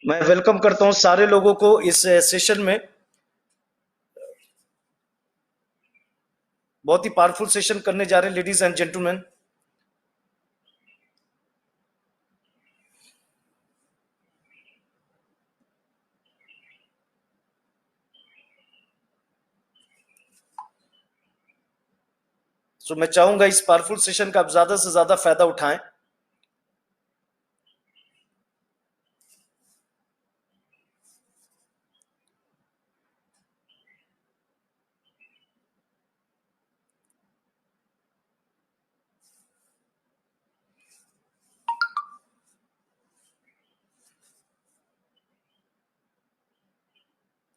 मैं वेलकम करता हूं सारे लोगों को इस सेशन में। बहुत ही पावरफुल सेशन करने जा रहे हैं लेडीज एंड जेंटलमैन। सो मैं चाहूंगा इस पावरफुल सेशन का आप ज्यादा से ज्यादा फायदा उठाएं।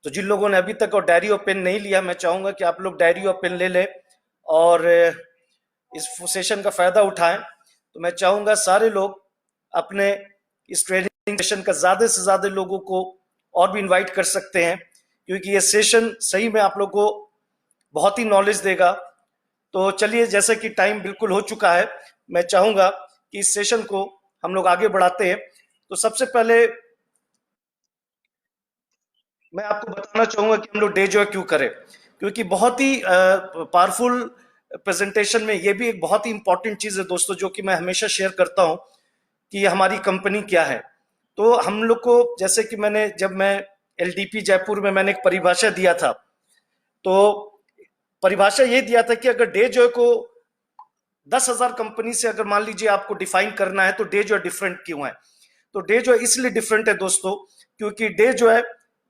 तो जिन लोगों ने अभी तक और डायरी और पेन नहीं लिया, मैं चाहूंगा कि आप लोग डायरी और पेन ले लें और इस सेशन का फायदा उठाएं। तो मैं चाहूंगा सारे लोग अपने इस ट्रेनिंग सेशन का ज्यादा से ज्यादा लोगों को और भी इनवाइट कर सकते हैं, क्योंकि ये सेशन सही में आप लोग को बहुत ही नॉलेज देगा। तो चलिए, जैसे कि टाइम बिल्कुल हो चुका है, मैं चाहूंगा कि इस सेशन को हम लोग आगे बढ़ाते हैं। तो सबसे पहले मैं आपको बताना चाहूंगा कि हम लोग डे जॉय क्यों करें, क्योंकि बहुत ही पावरफुल प्रेजेंटेशन में ये भी एक बहुत ही इंपॉर्टेंट चीज है दोस्तों, जो कि मैं हमेशा शेयर करता हूं कि हमारी कंपनी क्या है। तो हम लोग को, जैसे कि जब मैं एलडीपी जयपुर में मैंने एक परिभाषा दिया था, तो परिभाषा ये दिया था कि अगर डे जॉय को 10,000 कंपनी से अगर मान लीजिए आपको डिफाइन करना है, तो डे जॉय डिफरेंट क्यों है। तो डे जॉय इसलिए डिफरेंट है दोस्तों, क्योंकि डे जो है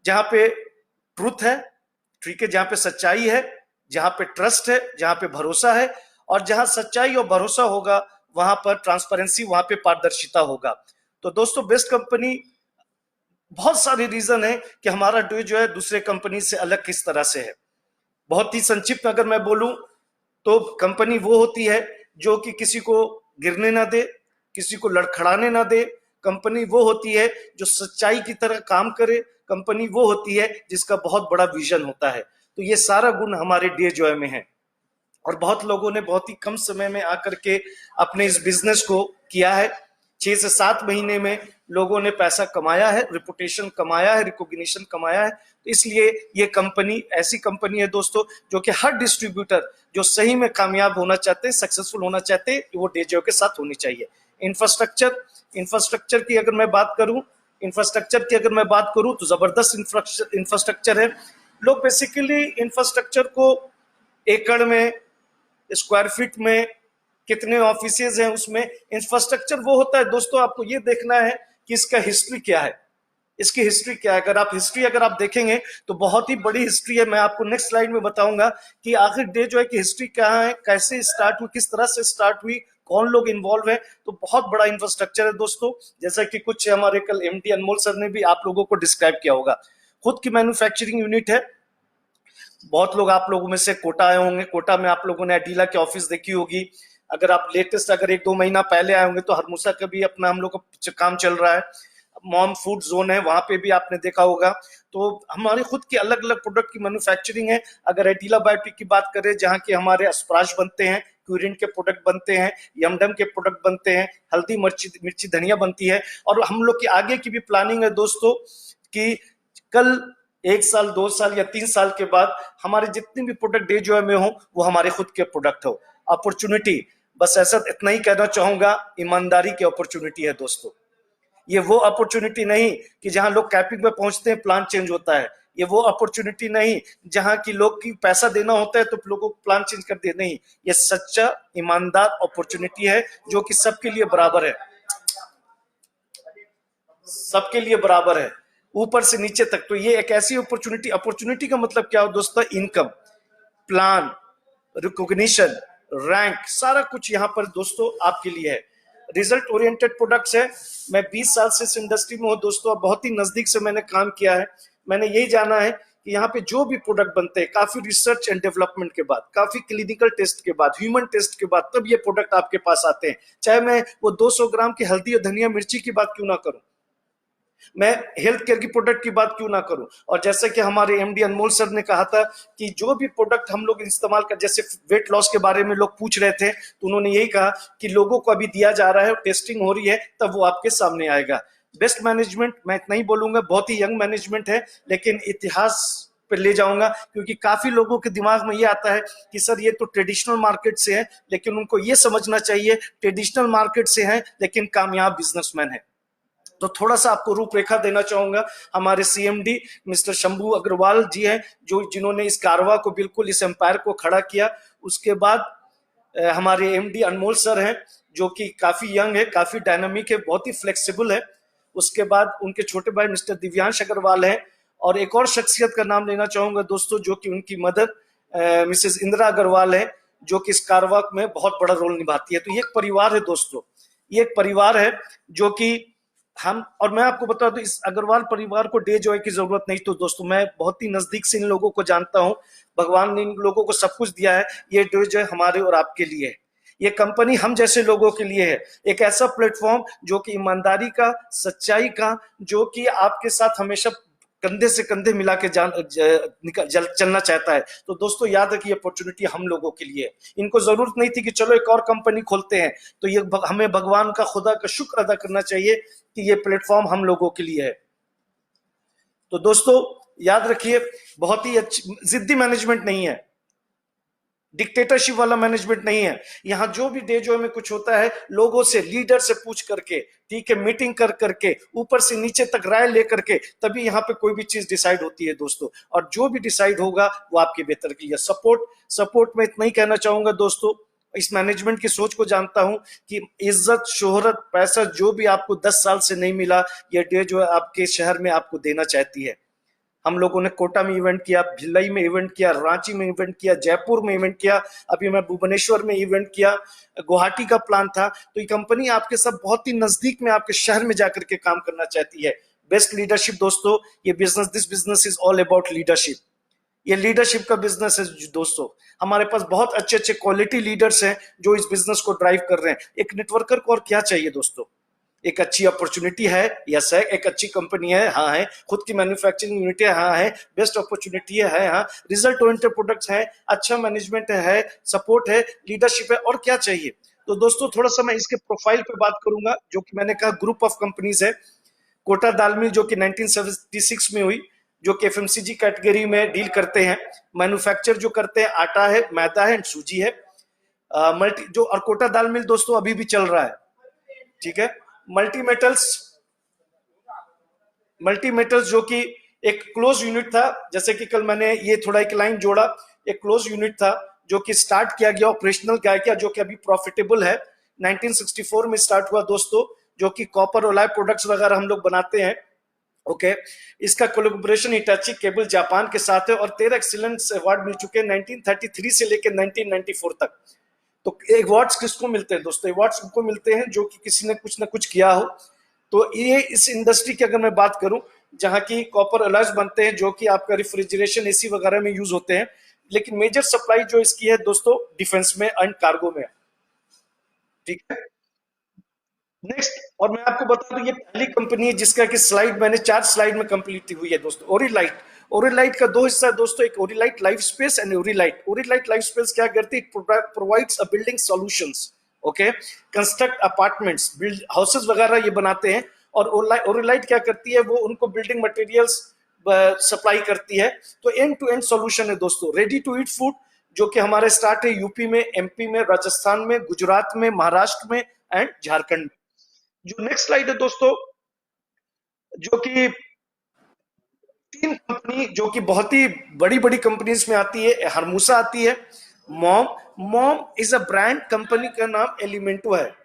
जहां पे ट्रुथ है, ठीक है, जहां पे सच्चाई है, जहां पे ट्रस्ट है, जहां पे भरोसा है, और जहां सच्चाई और भरोसा होगा वहां पर ट्रांसपेरेंसी, वहां पे पारदर्शिता होगा। तो दोस्तों, बेस्ट कंपनी, बहुत सारे रीजन है कि हमारा डे जो है दूसरे कंपनी से अलग किस तरह से है। बहुत ही संक्षिप्त अगर मैं बोलूं, तो कंपनी वो होती है जो कि किसी को गिरने ना दे, किसी को लड़खड़ाने ना दे। कंपनी वो होती है जो सच्चाई की तरह काम करे। कंपनी वो होती है जिसका बहुत बड़ा विजन होता है। तो ये सारा गुण हमारे डे जॉय में है, और बहुत लोगों ने बहुत ही कम समय में आकर के अपने इस बिजनेस को किया है। 6 से 7 महीने में लोगों ने पैसा कमाया है, रिपुटेशन कमाया है, रिकॉग्निशन कमाया है। तो इसलिए ये कंपनी ऐसी कंपनी है दोस्तों, जो कि हर डिस्ट्रीब्यूटर जो सही में कामयाब होना चाहते हैं, सक्सेसफुल होना चाहते हैं, वो डेजो के साथ होनी चाहिए। इंफ्रास्ट्रक्चर इंफ्रास्ट्रक्चर की अगर मैं बात करूं तो जबरदस्त इंफ्रास्ट्रक्चर है। लोग बेसिकली इंफ्रास्ट्रक्चर को एकड़ में, स्क्वायर फीट में, कितने ऑफिसेज हैं उसमें, इंफ्रास्ट्रक्चर वो होता है दोस्तों। आपको ये देखना है कि इसका हिस्ट्री क्या है, इसकी हिस्ट्री क्या है। अगर आप देखेंगे तो बहुत ही बड़ी हिस्ट्री है। मैं आपको नेक्स्ट स्लाइड में बताऊंगा कि आखिर डे जो है कि हिस्ट्री क्या है, कैसे स्टार्ट हुई, किस तरह से स्टार्ट हुई, कौन लोग इन्वॉल्व है। तो बहुत बड़ा इंफ्रास्ट्रक्चर है दोस्तों, जैसा कि कुछ हमारे कल एमडी अनमोल सर ने भी आप लोगों को डिस्क्राइब किया होगा। खुद की मैन्युफैक्चरिंग यूनिट है। बहुत लोग आप लोगों में से कोटा आए होंगे, कोटा में आप लोगों ने एडीला की ऑफिस देखी होगी। अगर आप लेटेस्ट अगर 1-2 महीना पहले आए होंगे तो हरमुसा का भी अपना हम लोग का काम चल रहा है। मॉम फूड जोन है, वहां पे भी आपने देखा होगा। तो हमारे खुद की अलग अलग प्रोडक्ट की मैन्युफैक्चरिंग है। अगर एडीला बायोटिक की बात करें, जहाँ के हमारे अस्प्राश बनते हैं, क्यूरिन के प्रोडक्ट बनते हैं, यमडम के प्रोडक्ट बनते हैं, हल्दी मिर्ची धनिया बनती है। और हम लोग की आगे की भी प्लानिंग है दोस्तों कि कल 1 साल 2 साल या 3 साल के बाद हमारे जितने भी प्रोडक्ट डे जॉय में हो वो हमारे खुद के प्रोडक्ट हो। अपॉर्चुनिटी, बस ऐसा इतना ही कहना चाहूंगा, ईमानदारी की अपॉर्चुनिटी है दोस्तों। ये वो अपॉर्चुनिटी नहीं कि जहां लोग कैपिंग पे पहुंचते हैं प्लान चेंज होता है। ये वो अपॉर्चुनिटी नहीं जहां की लोग की पैसा देना होता है तो लोगों को प्लान चेंज कर दे, नहीं। ये सच्चा ईमानदार अपॉर्चुनिटी है जो कि सबके लिए बराबर है, सबके लिए बराबर है, ऊपर से नीचे तक। तो ये एक ऐसी अपॉर्चुनिटी का मतलब क्या हो दोस्तों, इनकम, प्लान, रिकॉग्निशन, रैंक, सारा कुछ यहाँ पर दोस्तों आपके लिए है। रिजल्ट ओरिएंटेड प्रोडक्ट्स है। मैं 20 साल से इस इंडस्ट्री में हूँ दोस्तों, और बहुत ही नजदीक से मैंने काम किया है। मैंने यही जाना है कि यहाँ पे जो भी प्रोडक्ट बनते हैं, काफी रिसर्च एंड डेवलपमेंट के बाद, काफी क्लिनिकल टेस्ट के बाद, ह्यूमन टेस्ट के बाद, तब ये प्रोडक्ट आपके पास आते हैं। चाहे मैं वो 200 ग्राम की हल्दी और धनिया मिर्ची की बात क्यों ना करूं, मैं हेल्थ केयर की प्रोडक्ट की बात क्यों ना करूं। और जैसे कि हमारे एमडी अनमोल सर ने कहा था कि जो भी प्रोडक्ट हम लोग इस्तेमाल कर, जैसे वेट लॉस के बारे में लोग पूछ रहे थे, तो उन्होंने यही कहा कि लोगों को अभी दिया जा रहा है, टेस्टिंग हो रही है, तब वो आपके सामने आएगा। बेस्ट मैनेजमेंट मैं इतना ही बोलूंगा, बहुत ही यंग मैनेजमेंट है, लेकिन इतिहास पे ले जाऊंगा, क्योंकि काफी लोगों के दिमाग में ये आता है कि सर ये तो ट्रेडिशनल मार्केट से है, लेकिन उनको ये समझना चाहिए ट्रेडिशनल मार्केट से है लेकिन कामयाब बिजनेसमैन है। तो थोड़ा सा आपको रूपरेखा देना चाहूंगा। हमारे सीएमडी मिस्टर शंभू अग्रवाल जी हैं, जो जिन्होंने इस कारवा को बिल्कुल इस एम्पायर को खड़ा किया। उसके बाद हमारे एमडी अनमोल सर हैं, जो कि काफी यंग है, काफी डायनामिक है, बहुत ही फ्लेक्सिबल है। उसके बाद उनके छोटे भाई मिस्टर दिव्यांश अग्रवाल हैं, और एक और शख्सियत का नाम लेना चाहूंगा दोस्तों, जो कि उनकी मदर मिसेस इंदिरा अग्रवाल है, जो कि इस कारवा में बहुत बड़ा रोल निभाती है। तो ये एक परिवार है दोस्तों, ये एक परिवार है जो कि हम, और मैं आपको बता दूं इस अग्रवाल परिवार को डे जॉय की जरूरत नहीं। तो दोस्तों मैं बहुत ही नजदीक से इन लोगों को जानता हूं, भगवान ने इन लोगों को सब कुछ दिया है, ये डे जॉय हमारे और आपके लिए है, ये कंपनी हम जैसे लोगों के लिए है, एक ऐसा प्लेटफॉर्म जो कि ईमानदारी का, सच्चाई का, जो कि आपके साथ हमेशा कंधे से कंधे मिला के चलना चाहता है। तो दोस्तों याद रखिए, अपॉर्चुनिटी हम लोगों के लिए, इनको जरूरत नहीं थी कि चलो एक और कंपनी खोलते हैं, तो ये हमें भगवान का, खुदा का शुक्र अदा करना चाहिए कि ये प्लेटफॉर्म हम लोगों के लिए है। तो दोस्तों याद रखिए, बहुत ही अच्छी, जिद्दी मैनेजमेंट नहीं है, डिक्टेटरशिप वाला मैनेजमेंट नहीं है। यहां जो भी डे जो में कुछ होता है, लोगों से, लीडर से पूछ करके, ठीक है, मीटिंग कर करके, ऊपर से नीचे तक राय लेकर के, तभी यहाँ पे कोई भी चीज डिसाइड होती है दोस्तों। और जो भी डिसाइड होगा वो आपके बेहतर के लिए। सपोर्ट में इतना ही कहना चाहूंगा दोस्तों, इस मैनेजमेंट की सोच को जानता हूं कि इज्जत, शोहरत, पैसा जो भी आपको 10 साल से नहीं मिला, ये डे जो है आपके शहर में आपको देना चाहती है। हम लोगों ने कोटा में इवेंट किया, भिलाई में इवेंट किया, रांची में इवेंट किया, जयपुर में इवेंट किया, अभी मैं भुवनेश्वर में इवेंट किया, गुवाहाटी का प्लान था। तो ये कंपनी आपके सब बहुत ही नजदीक में आपके शहर में जाकर के काम करना चाहती है। बेस्ट लीडरशिप दोस्तों, ये business, this business is all about leadership. ये लीडरशिप का बिजनेस है दोस्तों। हमारे पास बहुत अच्छे अच्छे क्वालिटी लीडर्स हैं जो इस बिजनेस को ड्राइव कर रहे हैं। एक नेटवर्कर को और क्या चाहिए दोस्तों? एक अच्छी अपॉर्चुनिटी है, यस है, एक अच्छी कंपनी है, हाँ है, खुद की मैन्युफैक्चरिंग यूनिट है, हाँ है, बेस्ट अपॉर्चुनिटी है, हाँ, रिजल्ट ओरिएंटेड प्रोडक्ट्स है, अच्छा मैनेजमेंट है, सपोर्ट है, लीडरशिप है, और क्या चाहिए? तो दोस्तों थोड़ा सा मैं इसके प्रोफाइल पे बात करूंगा, जो कि मैंने कहा ग्रुप ऑफ कंपनीज है। कोटा दाल मिल जो कि 1976 में हुई, जो कि एफएमसीजी कैटेगरी में डील करते हैं, मैन्युफैक्चर जो करते हैं, आटा है, मैदा है, सूजी है, मल्टी जो, और कोटा दाल मिल दोस्तों अभी भी चल रहा है, ठीक है। मल्टीमेटल्स जो कि एक क्लोज यूनिट था, जैसे कि कल मैंने ये थोड़ा एक लाइन जोड़ा, एक क्लोज यूनिट था जो कि स्टार्ट किया गया, ऑपरेशनल किया, जो कि अभी प्रॉफिटेबल है। 1964 में स्टार्ट हुआ दोस्तों, जो कि कॉपर और लाइव प्रोडक्ट्स वगैरह हम लोग बनाते हैं, ओके। इसका कोलैबोरेशन हिटाची केबल जापान के साथ है, और 13 एक्सीलेंस अवार्ड मिल चुके हैं 1933 से लेकर 1994 तक। तो अवार्ड्स किसको मिलते हैं दोस्तों? अवार्ड्स उनको मिलते हैं जो कि किसी ने कुछ ना कुछ किया हो। तो ये इस इंडस्ट्री की अगर मैं बात करूं, जहां की कॉपर अलॉयज बनते हैं, जो कि आपका रेफ्रिजरेशन, एसी वगैरह में यूज होते हैं, लेकिन मेजर सप्लाई जो इसकी है दोस्तों डिफेंस में एंड कार्गो में, ठीक है। नेक्स्ट, और मैं आपको बता दूं, ये पहली कंपनी है जिसका कि स्लाइड मैंने 4 स्लाइड में कंप्लीट हुई है दोस्तों। ओरिलाइट, ओरिलाइट का 2 हिस्सा है दोस्तों, एक Orilite life space and Orilite. Orilite life space क्या करती है? Provides a building solutions, okay, construct apartments, build houses वगैरह ये बनाते हैं। और ओरिलाइट क्या करती है? वो उनको बिल्डिंग मटेरियल्स सप्लाई करती है। तो एंड टू एंड सॉल्यूशन है दोस्तों। रेडी टू ईट फूड, जो कि हमारे स्टार्ट है यूपी में, एमपी में, राजस्थान में, गुजरात में, महाराष्ट्र में एंड झारखंड में। जो नेक्स्ट स्लाइड है दोस्तों, जो कि 3 कंपनी जो कि बहुत ही बड़ी बड़ी कंपनीज में आती है, हरमूसा आती है, mom, mom is a brand, company का नाम एलिमेंटो है।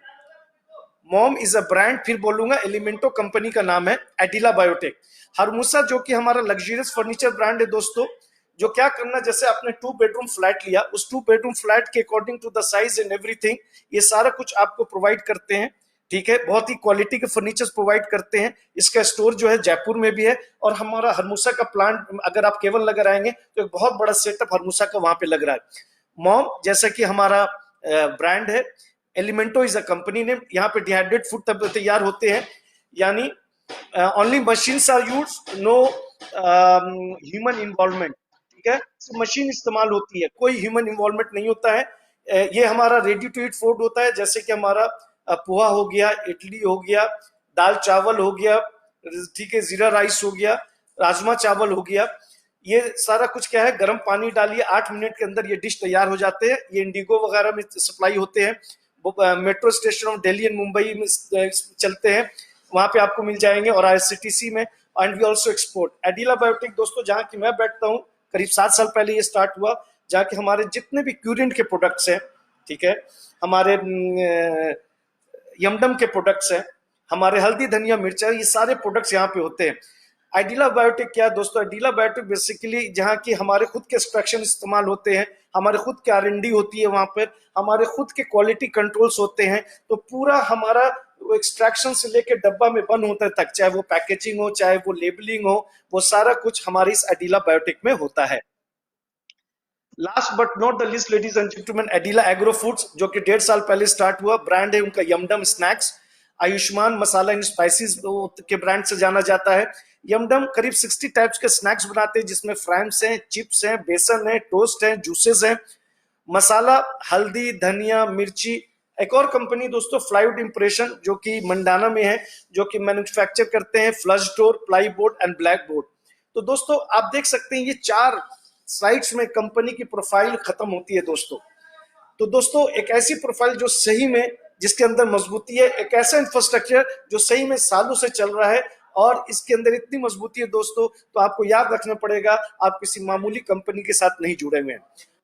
मॉम इज अ ब्रांड, फिर बोलूंगा, एलिमेंटो कंपनी का नाम है, एडिला बायोटेक। हरमूसा जो कि हमारा लग्जरियस फर्नीचर ब्रांड है दोस्तों, जो क्या करना, जैसे आपने 2 बेडरूम फ्लैट लिया, उस 2 बेडरूम फ्लैट के according to the size and everything, ये सारा कुछ आपको प्रोवाइड करते हैं, ठीक है। बहुत ही क्वालिटी के फर्नीचर प्रोवाइड करते हैं। इसका स्टोर जो है जयपुर में भी है, और हमारा हरमूसा का प्लांट, अगर आप केवल नगर आएंगे तो एक बहुत बड़ा सेटअप हरमूसा का वहां पे लग रहा है। मॉम जैसा कि हमारा ब्रांड है, Elemento is a company name. यहाँ पे डिहाइड्रेट फूड तब तैयार होते हैं, यानी only machines are use, no human involvement, ठीक है। मशीन इस्तेमाल होती है, कोई ह्यूमन इन्वॉल्वमेंट नहीं होता है। ये हमारा रेडी टू ईट फूड होता है, जैसे कि हमारा पोहा हो गया, इडली हो गया, दाल चावल हो गया, ठीक है, जीरा राइस हो गया, राजमा चावल हो गया, ये सारा कुछ क्या है, गर्म पानी डालिए, 8 मिनट के अंदर ये डिश तैयार हो जाते हैं। ये इंडिगो वगैरह में सप्लाई होते हैं, वो metro station of Delhi and Mumbai में चलते हैं, वहां पे आपको मिल जाएंगे, और आईआरसीटीसी में। And we also export Adila biotic दोस्तों, जहाँ की मैं बैठता हूँ, करीब 7 साल पहले ये स्टार्ट हुआ, जहाँ के हमारे जितने भी क्यूरेंट के प्रोडक्ट्स हैं, ठीक है, हमारे यमडम के प्रोडक्ट्स हैं, हमारे हल्दी धनिया मिर्चा, ये सारे प्रोडक्ट्स यहाँ पे होते हैं। आइडिला बायोटिक क्या है दोस्तों, आइडिला बायोटिक बेसिकली जहाँ की हमारे खुद के एक्सट्रैक्शन इस्तेमाल होते हैं, हमारे खुद के R&D होती है वहां पर, हमारे खुद के क्वालिटी कंट्रोल्स होते हैं, तो पूरा हमारा एक्सट्रैक्शन से लेकर डब्बा में बंद होता है तक, चाहे वो पैकेजिंग हो, चाहे वो लेबलिंग हो, वो सारा कुछ हमारी इस आइडिला बायोटिक में होता है। Last but not the list ladies and gentleman, Adila agro foods, जो कि 1.5 साल पहले स्टार्ट हुआ, ब्रांड है उनका यमडम स्नैक्स, आयुष्मान मसाला इन स्पाइसेस के ब्रांड से जाना जाता है। यमडम करीब 60 टाइप्स के स्नैक्स बनाते हैं, जिसमें फ्राइम्स हैं, चिप्स हैं, बेसन है, टोस्ट है, जूसेस हैं, मसाला, हल्दी, धनिया, मिर्ची। एक और कंपनी दोस्तों फ्लाईवुड इंप्रेशन, जो कि मंडाना में है, जो कि मैन्युफैक्चर करते हैं flush door, ply board and black board. तो दोस्तों आप देख सकते हैं, ये 4 साइट्स में कंपनी की प्रोफाइल खत्म होती है दोस्तों। तो दोस्तों एक ऐसी प्रोफाइल जो सही में, जिसके अंदर मजबूती है, एक ऐसा इंफ्रास्ट्रक्चर जो सही में सालों से चल रहा है, और इसके अंदर इतनी मजबूती है दोस्तों, तो आपको याद रखना पड़ेगा आप किसी मामूली कंपनी के साथ नहीं जुड़े हुए हैं।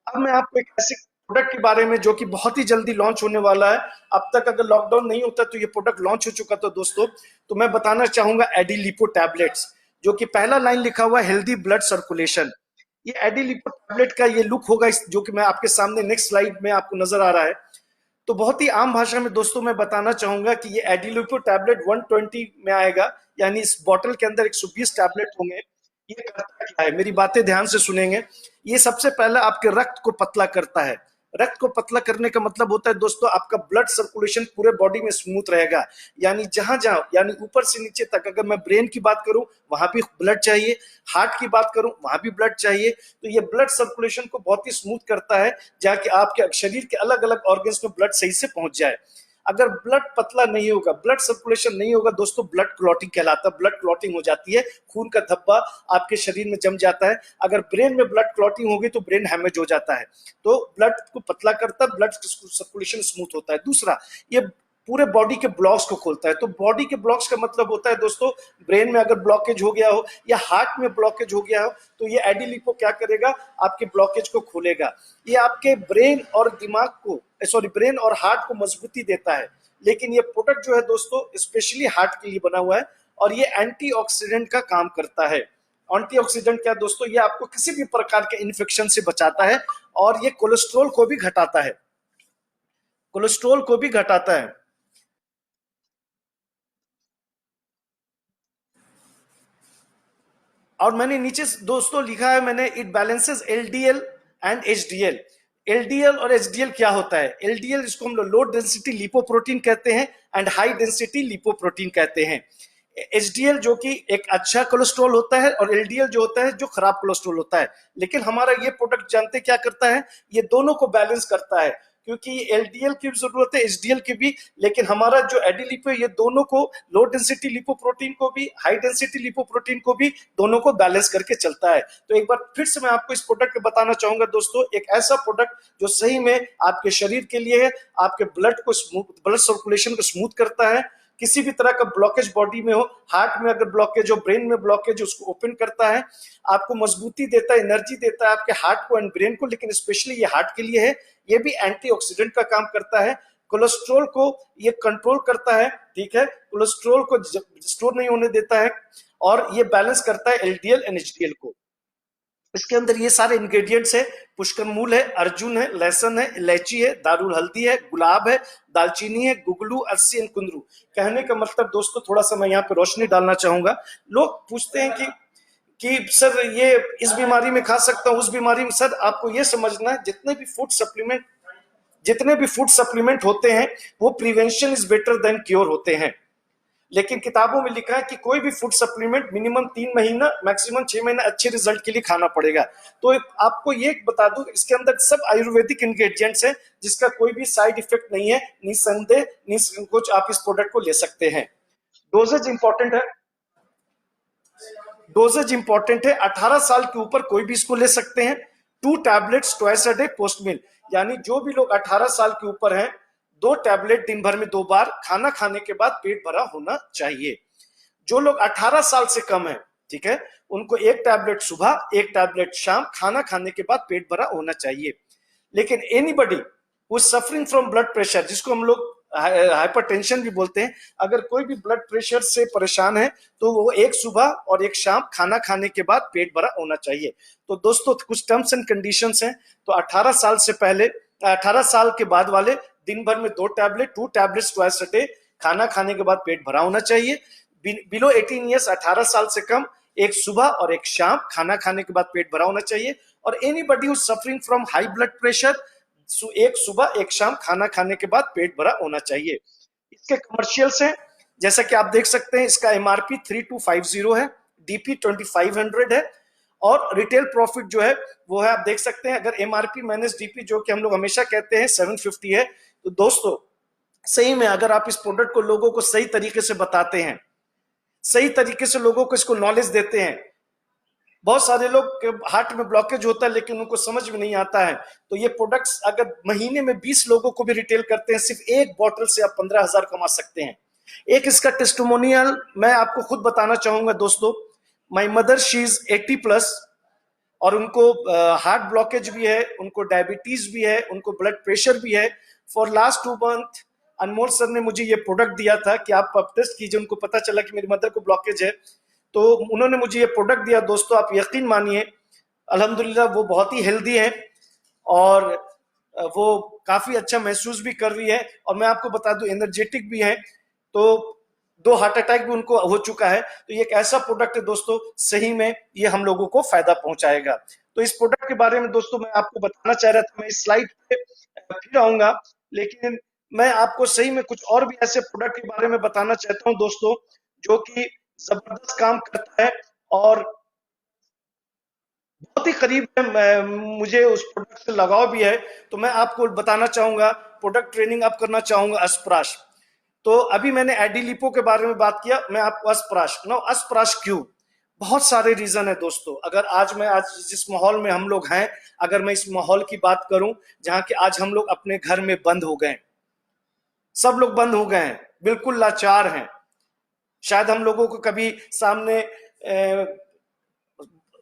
अब मैं आपको एक ऐसे प्रोडक्ट के बारे में, जो कि बहुत ही जल्दी लॉन्च होने वाला है, अब तक अगर लॉकडाउन नहीं होता तो ये प्रोडक्ट लॉन्च हो चुका था दोस्तों, तो मैं बताना चाहूंगा एडिलिपो टैबलेट्स, जो कि पहला लाइन लिखा हुआ है हेल्दी ब्लड सर्कुलेशन। ये एडिलिपो टैबलेट का ये लुक होगा, जो कि मैं आपके सामने नेक्स्ट स्लाइड में आपको नजर आ रहा है। तो बहुत ही आम भाषा में दोस्तों मैं बताना चाहूंगा कि ये एडिलिपो टैबलेट 120 में आएगा, यानी इस बॉटल के अंदर 120 टैबलेट होंगे। ये करता क्या है, मेरी बातें ध्यान से सुनेंगे। ये सबसे पहले आपके रक्त को पतला करता है। रक्त को पतला करने का मतलब होता है दोस्तों, आपका ब्लड सर्कुलेशन पूरे बॉडी में स्मूथ रहेगा, यानी जहां जहां, यानी ऊपर से नीचे तक, अगर मैं ब्रेन की बात करूं वहां भी ब्लड चाहिए, हार्ट की बात करूं वहां भी ब्लड चाहिए, तो ये ब्लड सर्कुलेशन को बहुत ही स्मूथ करता है, जहाँ कि आपके शरीर के अलग अलग ऑर्गन्स में ब्लड सही से पहुंच जाए। अगर ब्लड पतला नहीं होगा, ब्लड सर्कुलेशन नहीं होगा दोस्तों, ब्लड क्लॉटिंग कहलाता है, ब्लड क्लॉटिंग हो जाती है, खून का धब्बा आपके शरीर में जम जाता है। अगर ब्रेन में ब्लड क्लॉटिंग होगी तो ब्रेन हैमेज हो जाता है। तो ब्लड को पतला करता है, ब्लड सर्कुलेशन स्मूथ होता है। दूसरा, ये पूरे बॉडी के ब्लॉक्स को खोलता है। तो बॉडी के ब्लॉक्स का मतलब होता है दोस्तों, ब्रेन में अगर ब्लॉकेज हो गया हो या हार्ट में ब्लॉकेज हो गया हो, तो ये एडिलिपो क्या करेगा, आपके ब्लॉकेज को खोलेगा। ये आपके ब्रेन और दिमाग को, सॉरी, ब्रेन और हार्ट को मजबूती देता है। लेकिन ये प्रोडक्ट जो है दोस्तों स्पेशली हार्ट के लिए बना हुआ है, और ये एंटीऑक्सीडेंट का काम करता है। एंटीऑक्सीडेंट क्या दोस्तों, ये आपको किसी भी प्रकार के इन्फेक्शन से बचाता है, और ये कोलेस्ट्रॉल को भी घटाता है, कोलेस्ट्रॉल को भी घटाता है। और मैंने नीचे दोस्तों लिखा है, मैंने, it balances LDL and HDL. LDL और एचडीएल क्या होता है, एलडीएल इसको हम लोग लो डेंसिटी लिपोप्रोटीन कहते हैं, एंड हाई डेंसिटी लिपोप्रोटीन कहते हैं। एचडीएल जो कि एक अच्छा कोलेस्ट्रॉल होता है, और एलडीएल जो होता है जो खराब कोलेस्ट्रॉल होता है। लेकिन हमारा ये प्रोडक्ट जानते क्या करता है, ये दोनों को बैलेंस करता है, क्योंकि एलडीएल की भी जरूरत है, एचडीएल की भी, लेकिन हमारा जो एडिलिपो, ये दोनों को, लो डेंसिटी लिपोप्रोटीन को भी, हाई डेंसिटी लिपोप्रोटीन को भी, दोनों को बैलेंस करके चलता है। तो एक बार फिर से मैं आपको इस प्रोडक्ट को बताना चाहूंगा दोस्तों, एक ऐसा प्रोडक्ट जो सही में आपके शरीर के लिए है, आपके ब्लड को स्मूथ, ब्लड सर्कुलेशन को स्मूथ करता है। किसी भी तरह का ब्लॉकेज बॉडी में हो, हार्ट में अगर ब्लॉकेज हो, ब्रेन में ब्लॉकेज, उसको ओपन करता है, आपको मजबूती देता है, एनर्जी देता है आपके हार्ट को एंड ब्रेन को, लेकिन स्पेशली ये हार्ट के लिए है। ये भी एंटीऑक्सीडेंट का काम करता है, कोलेस्ट्रॉल को ये कंट्रोल करता है, ठीक है, कोलेस्ट्रॉल को स्टोर नहीं होने देता है, और ये बैलेंस करता है एलडीएल एंड एचडीएल को। इसके अंदर ये सारे इंग्रेडिएंट्स है, पुष्कर मूल है, अर्जुन है, लहसुन है, इलायची है, दारुल हल्दी है, गुलाब है, दालचीनी है, गुगलू, अलसी एंड कुंदरू। कहने का मतलब दोस्तों, थोड़ा सा मैं यहाँ पे रोशनी डालना चाहूंगा। लोग पूछते हैं कि सर ये इस बीमारी में खा सकता हूँ, उस बीमारी में। सर आपको ये समझना है, जितने भी फूड सप्लीमेंट होते हैं, वो prevention is better than cure होते हैं। लेकिन किताबों में लिखा है कि कोई भी फूड सप्लीमेंट मिनिमम 3 महीना, मैक्सिमम 6 महीना अच्छे रिजल्ट के लिए खाना पड़ेगा। तो आपको ये बता दूं, इसके अंदर सब आयुर्वेदिक इंग्रेडिएंट्स हैं, जिसका कोई भी साइड इफेक्ट नहीं है। निसंदेह, निसंकोच आप इस प्रोडक्ट को ले सकते हैं। डोजेज इंपॉर्टेंट है, डोजेज इंपॉर्टेंट है। 18 साल के ऊपर कोई भी इसको ले सकते हैं। 2 tablets twice a day post meal, यानी जो भी लोग 18 साल के ऊपर हैं 2 टैबलेट दिन भर में 2 बार खाना खाने के बाद पेट भरा होना चाहिए। जो लोग 18 साल से कम है, ठीक है, उनको 1 टैबलेट सुबह 1 टैबलेट शाम खाना खाने के बाद पेट भरा होना चाहिए। लेकिन anybody who suffering from blood pressure, जिसको हम लोग हाइपरटेंशन भी बोलते हैं, अगर कोई भी ब्लड प्रेशर से परेशान है तो वो 1 सुबह और 1 शाम खाना खाने के बाद पेट भरा होना चाहिए। तो दोस्तों कुछ टर्म्स एंड कंडीशंस हैं। तो 18 साल से पहले, 18 साल के बाद वाले दिन भर में 2 tablet, 2 tablets twice a day, खाना खाने के बाद पेट भरा होना चाहिए। बिलो 18 ईयर्स, 18 साल से कम, 1 सुबह और 1 शाम खाना खाने के बाद पेट भरा होना चाहिए। और anybody who suffering from high blood pressure, 1 सुबह 1 शाम खाना खाने के बाद पेट भरा होना चाहिए। इसके कमर्शियल्स हैं, जैसा कि आप देख सकते हैं, इसका एमआरपी 3250 है, डीपी 2500 है, और रिटेल प्रॉफिट जो है वो है, आप देख सकते हैं, अगर एमआरपी माइनस डीपी जो कि हम लोग हमेशा कहते हैं 750 है, तो दोस्तों सही में अगर आप इस प्रोडक्ट को लोगों को सही तरीके से बताते हैं, सही तरीके से लोगों को इसको नॉलेज देते हैं, बहुत सारे लोग के हार्ट में ब्लॉकेज होता है लेकिन उनको समझ में नहीं आता है, तो ये प्रोडक्ट्स अगर महीने में 20 लोगों को भी रिटेल करते हैं, सिर्फ 1 बॉटल से आप 15,000 कमा सकते हैं। एक इसका टेस्टिमोनियल मैं आपको खुद बताना चाहूंगा दोस्तों। माय मदर, शी इज 80+, और उनको हार्ट ब्लॉकेज भी है, उनको डायबिटीज भी है, उनको ब्लड प्रेशर भी है। For last 2 month Anmol sir ने मुझे ये प्रोडक्ट दिया था कि आप टेस्ट कीजिए। उनको पता चला कि मेरी मदर को ब्लॉकेज है, तो उन्होंने मुझे ये प्रोडक्ट दिया। दोस्तों आप यकीन मानिए, अल्हम्दुलिल्लाह वो बहुत ही हेल्दी है और वो काफी अच्छा महसूस भी कर रही है, और मैं आपको बता दूं एनर्जेटिक भी है। तो 2 हार्ट अटैक भी उनको हो चुका है। तो ये एक ऐसा प्रोडक्ट है दोस्तों, सही में ये हम लोगों को फायदा पहुंचाएगा। तो इस प्रोडक्ट के बारे में दोस्तों मैं आपको बताना चाह रहा था, मैं इस स्लाइड पे फिर आऊंगा, लेकिन मैं आपको सही में कुछ और भी ऐसे प्रोडक्ट के बारे में बताना चाहता हूं दोस्तों, जो कि जबरदस्त काम करता है और बहुत ही करीब है, मुझे उस प्रोडक्ट से लगाव भी है। तो मैं आपको बताना चाहूंगा, प्रोडक्ट ट्रेनिंग अब करना चाहूंगा अस्प्राश। तो अभी मैंने एडिलिपो के बारे में बात किया, मैं आपको अस्प्राश नो, अस्प्राश क्यों? बहुत सारे रीजन है दोस्तों। अगर आज जिस माहौल में हम लोग हैं, अगर मैं इस माहौल की बात करूं जहां कि आज हम लोग अपने घर में बंद हो गए, सब लोग बंद हो गए हैं, बिल्कुल लाचार हैं। शायद हम लोगों को कभी सामने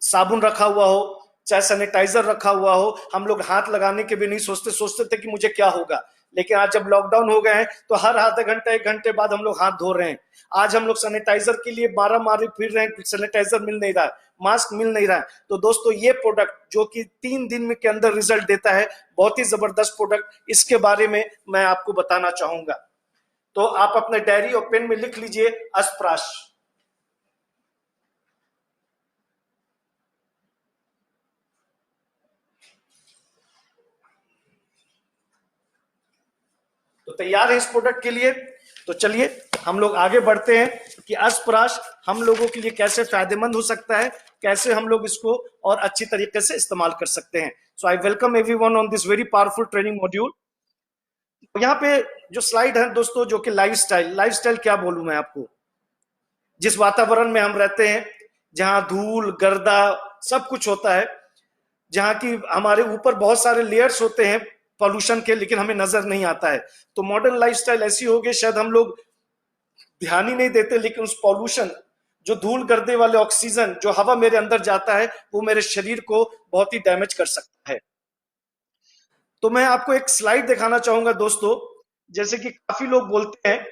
साबुन रखा हुआ हो, चाहे सैनिटाइजर रखा हुआ हो, हम लोग हाथ लगाने के भी नहीं सोचते थे कि मुझे क्या होगा। लेकिन आज जब लॉकडाउन हो गए हैं तो हर आधे घंटे 1 घंटे बाद हम लोग हाथ धो रहे हैं। आज हम लोग सैनिटाइजर के लिए मारा मारी फिर रहे हैं, सैनिटाइजर मिल नहीं रहा है, मास्क मिल नहीं रहा है। तो दोस्तों ये प्रोडक्ट जो कि 3 दिन में के अंदर रिजल्ट देता है, बहुत ही जबरदस्त प्रोडक्ट, इसके बारे में मैं आपको बताना चाहूंगा। तो आप अपने डायरी और पेन में लिख लीजिए अस्प्राश। तो तैयार है इस प्रोडक्ट के लिए? तो चलिए हम लोग आगे बढ़ते हैं कि अस्प्राश हम लोगों के लिए कैसे फायदेमंद हो सकता है, कैसे हम लोग इसको और अच्छी तरीके से इस्तेमाल कर सकते हैं। So I welcome everyone on this very powerful training module. यहाँ पे जो स्लाइड है दोस्तों, जो कि लाइफस्टाइल क्या बोलूं मैं आपको, जिस वातावरण में हम रहते हैं, जहां धूल गर्दा सब कुछ होता है, जहां की हमारे ऊपर बहुत सारे लेयर्स होते हैं पॉल्यूशन के, लेकिन हमें नजर नहीं आता है। तो मॉडर्न लाइफस्टाइल ऐसी हो गई, शायद हम लोग ध्यान ही नहीं देते, लेकिन उस पॉल्यूशन, जो धूल गर्दे वाले ऑक्सीजन जो हवा मेरे अंदर जाता है, वो मेरे शरीर को बहुत ही डैमेज कर सकता है। तो मैं आपको एक स्लाइड दिखाना चाहूंगा दोस्तों। जैसे कि काफी लोग बोलते हैं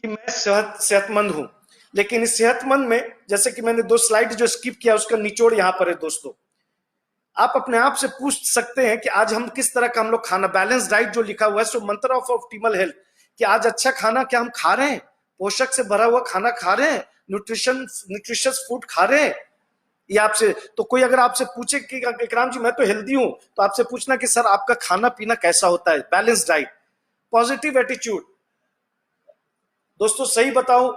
कि मैं सेहतमंद हूं, लेकिन इस सेहतमंद में, जैसे कि मैंने 2 स्लाइड जो स्किप किया, उसका निचोड़ यहां पर है दोस्तों। आप अपने आप से पूछ सकते हैं कि आज हम किस तरह का हम लोग खाना, बैलेंस डाइट जो लिखा हुआ है, सो मंत्र ऑफ ऑप्टिमल हेल्थ, कि आज अच्छा खाना क्या हम खा रहे हैं, पोषक से भरा हुआ खाना खा रहे हैं, न्यूट्रिशियस फूड खा रहे हैं। ये आपसे, तो कोई अगर आपसे पूछे कि इकराम जी मैं तो हेल्दी हूं, तो आपसे पूछना कि सर आपका खाना पीना कैसा होता है, बैलेंस डाइट, पॉजिटिव एटीट्यूड। दोस्तों सही बताऊं,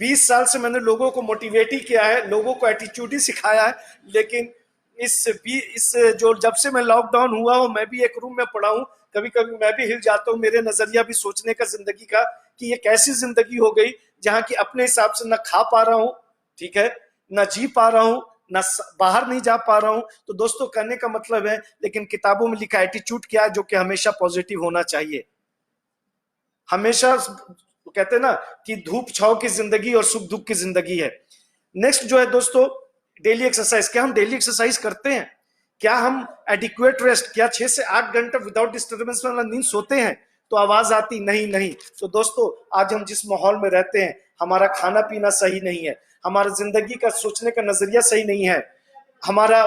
20 साल से मैंने लोगों को मोटिवेट ही किया है, लोगों को एटीट्यूड ही सिखाया है, लेकिन इस जो जब से मैं लॉकडाउन हुआ हूं, मैं भी एक रूम में पड़ा हूं, कभी कभी मैं भी हिल जाता हूँ, मेरे नजरिया भी सोचने का जिंदगी का कि ये कैसी जिंदगी हो गई जहां की अपने हिसाब से ना खा पा रहा हूँ, ठीक है, ना जी पा रहा हूँ, ना बाहर नहीं जा पा रहा हूं। तो दोस्तों कहने का मतलब है, लेकिन किताबों में लिखा एटीट्यूड क्या है, जो कि हमेशा पॉजिटिव होना चाहिए। हमेशा कहते हैं ना कि धूप छाव की जिंदगी और सुख दुख की जिंदगी है। नेक्स्ट जो है दोस्तों, डेली एक्सरसाइज। क्या हम डेली एक्सरसाइज करते हैं? क्या हम एडिक्वेट रेस्ट, क्या 6 से 8 घंटा विदाउट डिस्टर्बेंस वाला नींद सोते हैं? तो आवाज आती नहीं नहीं। तो दोस्तों आज हम जिस माहौल में रहते हैं, हमारा खाना पीना सही नहीं है, हमारा जिंदगी का सोचने का नजरिया सही नहीं है, हमारा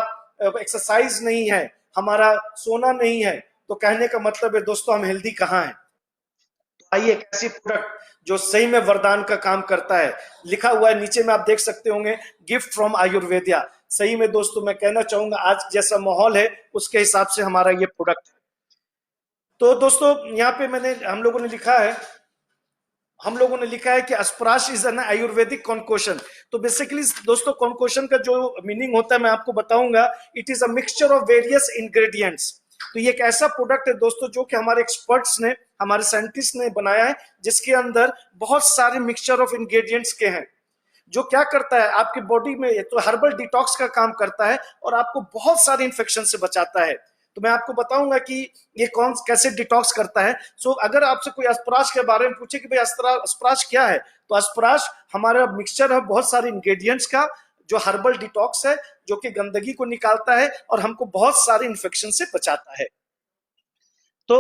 एक्सरसाइज नहीं है, हमारा सोना नहीं है, तो कहने का मतलब है दोस्तों हम हेल्दी कहाँ हैं? आइए एक ऐसी प्रोडक्ट जो सही में वरदान का काम करता है, लिखा हुआ है नीचे में आप देख सकते होंगे, गिफ्ट फ्रॉम आयुर्वेदिया। सही में दोस्तों मैं कहना चाहूंगा आज जैसा माहौल है उसके हिसाब से हमारा ये प्रोडक्ट है। तो दोस्तों यहाँ पे हम लोगों ने लिखा है कि अस्प्राश इज एन आयुर्वेदिक कॉन्कोशन। तो बेसिकली दोस्तों कॉन्कोशन का जो मीनिंग होता है मैं आपको बताऊंगा, it is a mixture of various ingredients. तो ये एक ऐसा प्रोडक्ट है दोस्तों जो कि हमारे एक्सपर्ट्स ने, हमारे साइंटिस्ट ने बनाया है, जिसके अंदर बहुत सारे मिक्सचर ऑफ इंग्रेडिएंट्स के हैं, जो क्या करता है आपकी बॉडी में तो हर्बल डिटॉक्स का काम करता है और आपको बहुत सारे इंफेक्शन से बचाता है। तो मैं आपको बताऊंगा कि ये कौन कैसे डिटॉक्स करता है। सो अगर आपसे कोई अस्प्राश के बारे में पूछे कि भाई अस्प्राश क्या है, तो अस्प्राश हमारा मिक्सचर है बहुत सारे इंग्रेडिएंट्स का, जो हर्बल डिटॉक्स है, जो कि गंदगी को निकालता है और हमको बहुत सारे इंफेक्शन से बचाता है। तो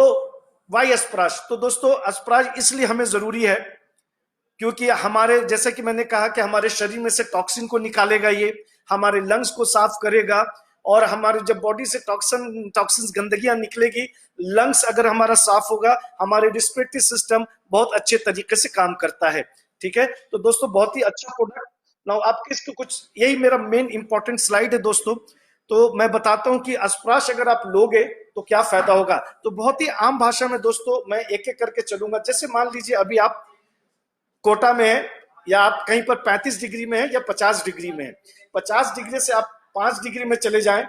वाई अस्प्राश? तो दोस्तों अस्प्राश इसलिए हमें जरूरी है क्योंकि हमारे, जैसे कि मैंने कहा कि हमारे शरीर में से टॉक्सिन को निकालेगा, ये हमारे लंग्स को साफ करेगा, और हमारे जब बॉडी से टॉक्सिन गंदगियां निकलेगी, लंग्स अगर हमारा साफ होगा, हमारे रिस्पिरेटरी सिस्टम बहुत अच्छे तरीके से काम करता है। ठीक है, तो दोस्तों बहुत ही अच्छा प्रोडक्ट। नाउ आपके इसको कुछ, यही मेरा मेन इंपॉर्टेंट स्लाइड है दोस्तों। तो मैं बताता हूं कि अस्प्राश अगर आप लोगे तो क्या फायदा होगा। तो बहुत ही आम भाषा में दोस्तों मैं एक एक करके चलूंगा। जैसे मान लीजिए अभी आप कोटा में है, या आप कहीं पर 35 डिग्री में है या 50 डिग्री में है, 50 डिग्री से आप 5 डिग्री में चले जाएं।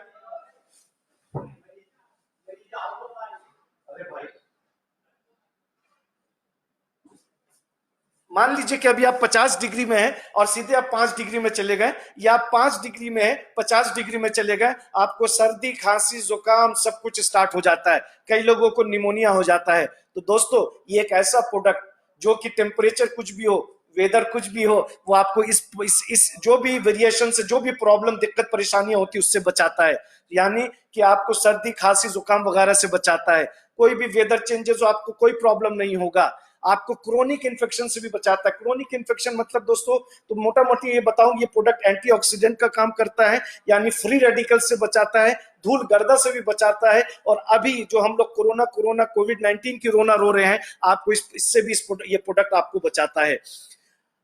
मान लीजिए कि अभी आप 50 डिग्री में हैं और सीधे आप 5 डिग्री में चले गए, या आप 5 डिग्री में है 50 डिग्री में चले गए, आपको सर्दी खांसी जुकाम सब कुछ स्टार्ट हो जाता है, कई लोगों को निमोनिया हो जाता है। तो दोस्तों ये एक ऐसा प्रोडक्ट जो कि टेम्परेचर कुछ भी हो, वेदर कुछ भी हो, वो आपको इस जो भी वेरिएशन से, जो भी प्रॉब्लम दिक्कत परेशानियां होती है उससे बचाता है। यानी कि आपको सर्दी खांसी जुकाम वगैरह से बचाता है, कोई भी वेदर चेंजेस हो आपको कोई प्रॉब्लम नहीं होगा, आपको क्रोनिक इन्फेक्शन से भी बचाता है। क्रोनिक इन्फेक्शन मतलब दोस्तों, तो मोटा मोटी ये बताऊं, ये प्रोडक्ट एंटीऑक्सीडेंट का काम करता है, यानी फ्री रेडिकल से बचाता है, धूल गर्दा से भी बचाता है। और अभी जो हम लोग कोरोना कोविड-19 की रोना रो रहे हैं, आपको इससे भी ये प्रोडक्ट आपको बचाता है।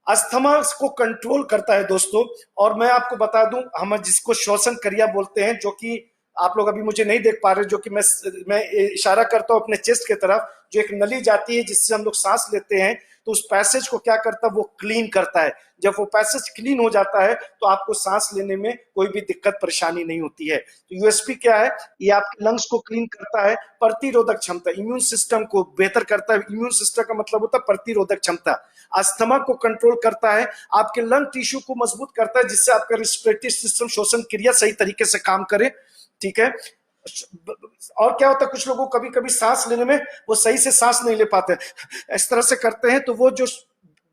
अस्थमा को कंट्रोल करता है दोस्तों। और मैं आपको बता दूं, हम जिसको श्वसन क्रिया बोलते हैं, जो कि आप लोग अभी मुझे नहीं देख पा रहे, जो कि मैं इशारा करता हूं अपने चेस्ट की तरफ, जो एक नली जाती है जिससे हम लोग सांस लेते हैं, तो उस पैसेज को क्या करता है, वो क्लीन करता है। जब वो पैसेज क्लीन हो जाता है तो आपको सांस लेने में कोई भी दिक्कत परेशानी नहीं होती है। तो यूएसपी क्या है, ये आपके लंग्स को क्लीन करता है, प्रतिरोधक क्षमता, इम्यून सिस्टम को बेहतर करता है। इम्यून सिस्टम का मतलब होता है प्रतिरोधक क्षमता। अस्थमा को कंट्रोल करता है, आपके लंग टिश्यू को मजबूत करता है, जिससे आपका रिस्पिरेटरी सिस्टम, श्वसन क्रिया सही तरीके से काम करे। ठीक है, और क्या होता है, कुछ लोगों को कभी कभी सांस लेने में वो सही से सांस नहीं ले पाते, इस तरह से करते हैं, तो वो जो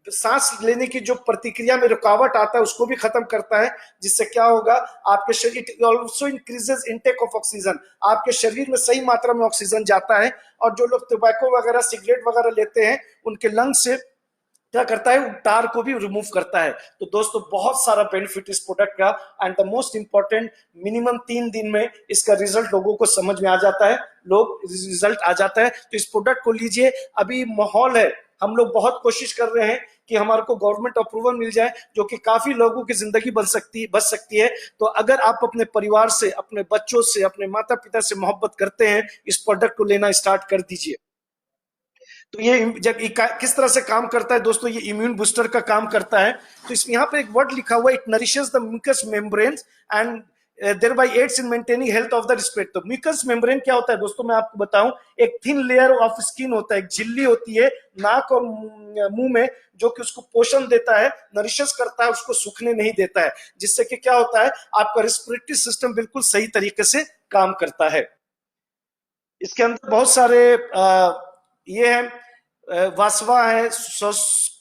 सांस लेने की जो प्रतिक्रिया में रुकावट आता है उसको भी खत्म करता है। जिससे क्या होगा, आपके शरीर, it also increases intake of oxygen, आपके शरीर में सही मात्रा में ऑक्सीजन जाता है। और जो लोग टोबैको वगैरह सिगरेट वगैरह लेते हैं, उनके लंग से क्या करता है, टार को भी रिमूव करता है। तो दोस्तों बहुत सारा बेनिफिट इस प्रोडक्ट का। And the most important, minimum 3 दिन में इसका रिजल्ट लोगों को समझ में आ जाता है, रिजल्ट आ जाता है। तो इस प्रोडक्ट को लीजिए। अभी माहौल है, हम लोग बहुत कोशिश कर रहे हैं कि हमारे को गवर्नमेंट अप्रूवल मिल जाए, जो कि काफी लोगों की जिंदगी बच सकती है। तो अगर आप अपने परिवार से, अपने बच्चों से, अपने माता पिता से मोहब्बत करते हैं, इस प्रोडक्ट को लेना स्टार्ट कर दीजिए। तो ये जब किस तरह से काम करता है दोस्तों, ये इम्यून बूस्टर का काम करता है। तो इसमें यहाँ पे एक वर्ड लिखा हुआ है, it nourishes the mucous membranes and thereby aids in maintaining health of the respiratory। तो म्यूकस मेम्ब्रेन क्या होता है दोस्तों, मैं आपको बताऊं, एक थिन लेयर ऑफ स्किन होता है, एक झिल्ली होती है नाक और मुंह में, जो कि उसको पोषण देता है, नरिशेस करता है, उसको सूखने नहीं देता है, जिससे कि क्या होता है, आपका रेस्पिरेटरी सिस्टम बिल्कुल सही तरीके से काम करता है। इसके अंदर बहुत सारे ये है, वासवा है,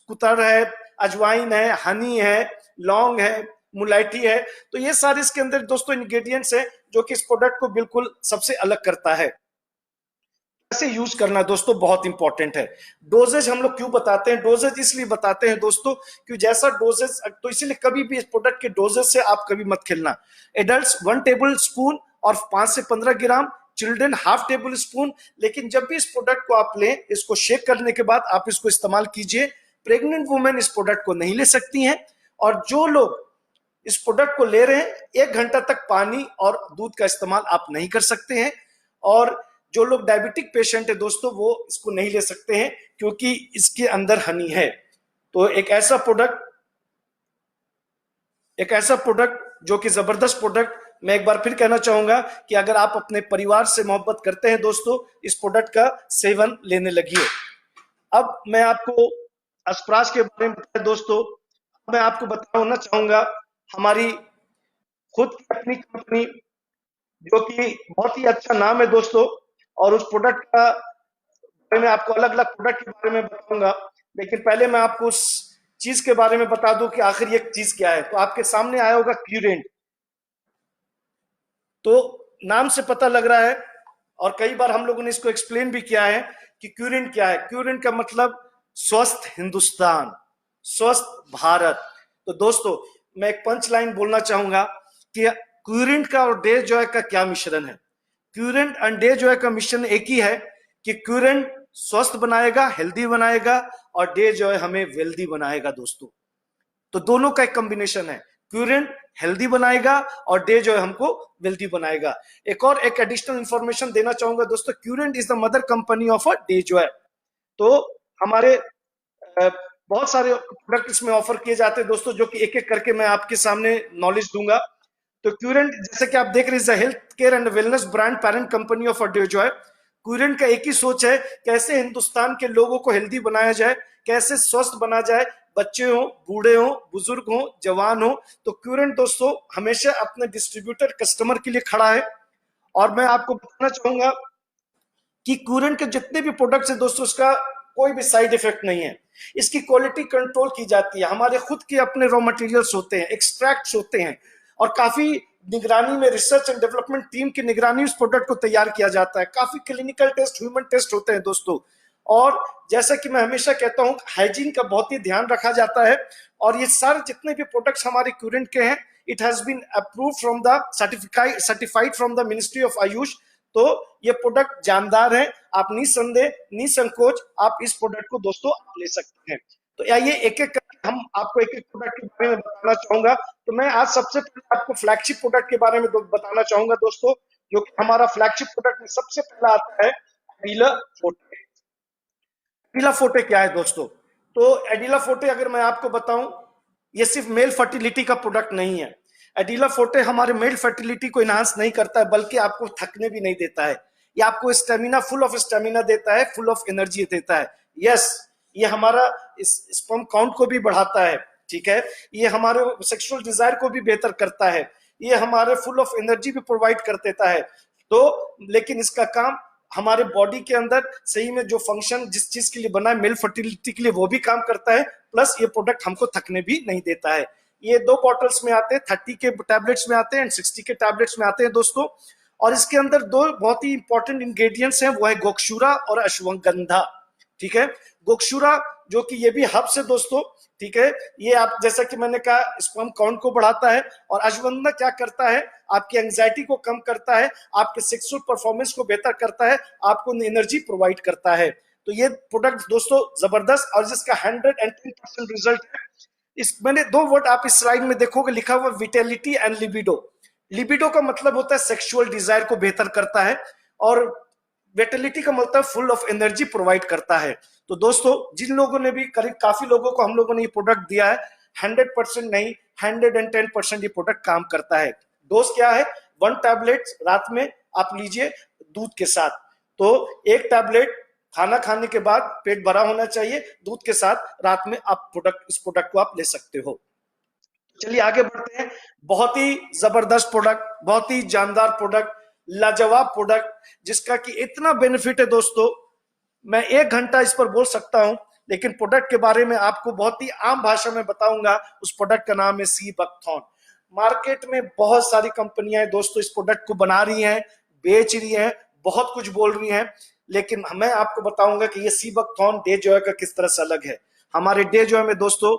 कुतर है, अजवाइन है, हनी है, लौंग है, मुलायठी है। तो ये सारे इसके अंदर दोस्तों इंग्रेडिएंट्स है जो कि इस प्रोडक्ट को बिल्कुल सबसे अलग करता है। कैसे यूज करना दोस्तों बहुत इंपॉर्टेंट है। डोजेज हम लोग क्यों बताते हैं, डोजेज इसलिए बताते हैं दोस्तों कि जैसा डोजेज, तो इसीलिए कभी भी इस प्रोडक्ट के डोजेज से आप कभी मत खेलना। एडल्ट्स 1 टेबल स्पून और 5 से 15 ग्राम, चिल्ड्रन हाफ टेबल स्पून। लेकिन जब भी इस प्रोडक्ट को आप लें, इसको शेक करने के बाद आप इसको इस्तेमाल कीजिए। प्रेग्नेंट वुमेन इस प्रोडक्ट को नहीं ले सकती हैं, और जो लोग इस प्रोडक्ट को ले रहे हैं 1 घंटा तक पानी और दूध का इस्तेमाल आप नहीं कर सकते हैं। और जो लोग डायबिटिक पेशेंट है दोस्तों, वो इसको नहीं ले सकते हैं क्योंकि इसके अंदर हनी है। तो एक ऐसा प्रोडक्ट जो कि जबरदस्त प्रोडक्ट, मैं एक बार फिर कहना चाहूंगा कि अगर आप अपने परिवार से मोहब्बत करते हैं दोस्तों, इस प्रोडक्ट का सेवन लेने लगिए। अब मैं आपको अस्प्राश के बारे में बताया दोस्तों, मैं आपको बताना चाहूंगा हमारी खुद की अपनी कंपनी, जो कि बहुत ही अच्छा नाम है दोस्तों, और उस प्रोडक्ट का बारे में आपको अलग अलग प्रोडक्ट के बारे में बताऊंगा। लेकिन पहले मैं आपको उस चीज के बारे में बता दूं कि आखिर ये चीज क्या है। तो आपके सामने आया होगा क्यूरेंट, तो नाम से पता लग रहा है, और कई बार हम लोगों ने इसको एक्सप्लेन भी किया है कि क्यूरेंट क्या है। क्यूरेंट का मतलब स्वस्थ हिंदुस्तान, स्वस्थ भारत। तो दोस्तों मैं एक पंच लाइन बोलना चाहूंगा कि क्यूरेंट का और डे जॉय का क्या मिश्रण है। क्यूरेंट एंड डे जॉय का मिश्रण एक ही है कि क्यूरेंट स्वस्थ बनाएगा, हेल्दी बनाएगा, और डे जॉय हमें वेल्दी बनाएगा दोस्तों। तो दोनों का एक कॉम्बिनेशन है, क्यूरेंट हेल्दी बनाएगा और डे जॉय हमको वेल्दी बनाएगा। एक एडिशनल इंफॉर्मेशन देना चाहूंगा दोस्तों, Curent is the mother company of a day joy. तो हमारे बहुत सारे प्रोडक्ट इसमें ऑफर किए जाते हैं दोस्तों, जो कि एक एक करके मैं आपके सामने नॉलेज दूंगा। तो क्यूरेंट, जैसे कि आप देख रहे हैं, health care and wellness brand parent company of day joy. Curent का एक ही सोच है, कैसे हिंदुस्तान के लोगों को हेल्दी बनाया जाए, कैसे स्वस्थ बना जाए, बच्चे हो, बूढ़े हो, बुजुर्ग हो, जवान हो। तो क्यूरेंट दोस्तों हमेशा अपने डिस्ट्रीब्यूटर कस्टमर के लिए खड़ा है। और मैं आपको बताना चाहूंगा कि क्यूरेंट के जितने भी प्रोडक्ट्स हैं दोस्तों, उसका कोई भी साइड इफेक्ट नहीं है। इसकी क्वालिटी कंट्रोल की जाती है, हमारे खुद के अपने रॉ मटेरियल्स होते हैं, एक्सट्रैक्ट्स होते हैं, और काफी निगरानी में, रिसर्च एंड डेवलपमेंट टीम की निगरानी उस प्रोडक्ट को तैयार किया जाता है। काफी क्लिनिकल टेस्ट, ह्यूमन टेस्ट होते हैं दोस्तों। और जैसा कि मैं हमेशा कहता हूं, हाइजीन का बहुत ही ध्यान रखा जाता है। और ये सारे जितने भी प्रोडक्ट्स हमारे क्यूरेंट के हैं, it has been approved from the certified from the ministry of Ayush. तो ये प्रोडक्ट जानदार है, आप निसंदेह, निसंकोच आप इस प्रोडक्ट को दोस्तों आप ले सकते हैं। तो आइए एक एक करके हम आपको एक एक प्रोडक्ट के बारे में बताना चाहूंगा। तो मैं आज सबसे पहले आपको फ्लैगशिप प्रोडक्ट के बारे में बताना चाहूंगा दोस्तों, जो कि हमारा फ्लैगशिप प्रोडक्ट में सबसे पहला आता है एडिला फोर्टे। एडिला फोर्टे क्या है दोस्तों? तो एडिला फोर्टे अगर मैं आपको बताऊं, ये सिर्फ मेल फर्टिलिटी का प्रोडक्ट नहीं है। एडिला फोर्टे हमारे मेल फर्टिलिटी को इनहांस नहीं करता है, बल्कि आपको थकने भी नहीं देता है। ये आपको स्टेमिना, फुल ऑफ स्टेमिना देता है, फुल ऑफ एनर्जी देता है। यस, ये हमारा स्पर्म काउंट को भी बढ़ाता है, ठीक है। ये हमारे सेक्सुअल डिजायर को भी बेहतर करता है। ये हमारे फुल ऑफ एनर्जी भी प्रोवाइड कर देता है। तो लेकिन इसका काम हमारे बॉडी के अंदर सही में जो फंक्शन जिस चीज के लिए बना है, मेल फर्टिलिटी के लिए, वो भी काम करता है। प्लस ये प्रोडक्ट हमको थकने भी नहीं देता है। ये 2 बॉटल्स में आते हैं, 30 के टैबलेट्स में आते हैं एंड 60 के टैबलेट्स में आते हैं दोस्तों। और इसके अंदर 2 बहुत ही इंपॉर्टेंट इंग्रेडिएंट्स हैं, वो है गोक्षूरा और अश्वगंधा, ठीक है। गोक्षूरा जो कि ये भी हर्ब्स है दोस्तों, ठीक है। ये आप जैसा कि मैंने कहा स्पर्म काउंट को बढ़ाता है। और अश्वगंधा क्या करता है, आपकी एंजाइटी को कम करता है, आपके सेक्सुअल परफॉर्मेंस को बेहतर करता है, आपको एनर्जी प्रोवाइड करता है। तो ये प्रोडक्ट दोस्तों जबरदस्त, और जिसका 110% रिजल्ट है। इस मैंने 2 वर्ड आप इस स्लाइड में देखोगे लिखा हुआ, विटेलिटी एंड लिबिडो। लिबिडो का मतलब होता है सेक्सुअल डिजायर को बेहतर करता है, और विटेलिटी का मतलब फुल ऑफ एनर्जी प्रोवाइड करता है। तो दोस्तों जिन लोगों ने भी, करीब काफी लोगों को हम लोगों ने ये प्रोडक्ट दिया है, 100% नहीं 110% ये प्रोडक्ट काम करता है। डोज क्या है, 1 टैबलेट रात में आप लीजिए दूध के साथ। तो 1 टैबलेट खाना खाने के बाद पेट भरा होना चाहिए, दूध के साथ रात में आप इस प्रोडक्ट को आप ले सकते हो। चलिए आगे बढ़ते हैं। बहुत ही जबरदस्त प्रोडक्ट, बहुत ही जानदार प्रोडक्ट, लाजवाब प्रोडक्ट, जिसका कि इतना बेनिफिट है दोस्तों, मैं 1 घंटा इस पर बोल सकता हूं, लेकिन प्रोडक्ट के बारे में आपको बहुत ही आम भाषा में बताऊंगा। उस प्रोडक्ट का नाम है सी बकथॉर्न। मार्केट में बहुत सारी कंपनियां दोस्तों इस प्रोडक्ट को बना रही हैं, बेच रही हैं, बहुत कुछ बोल रही हैं, लेकिन मैं आपको बताऊंगा कि ये सी बकथॉर्न डे जॉय का किस तरह से अलग है। हमारे डे जॉय में दोस्तों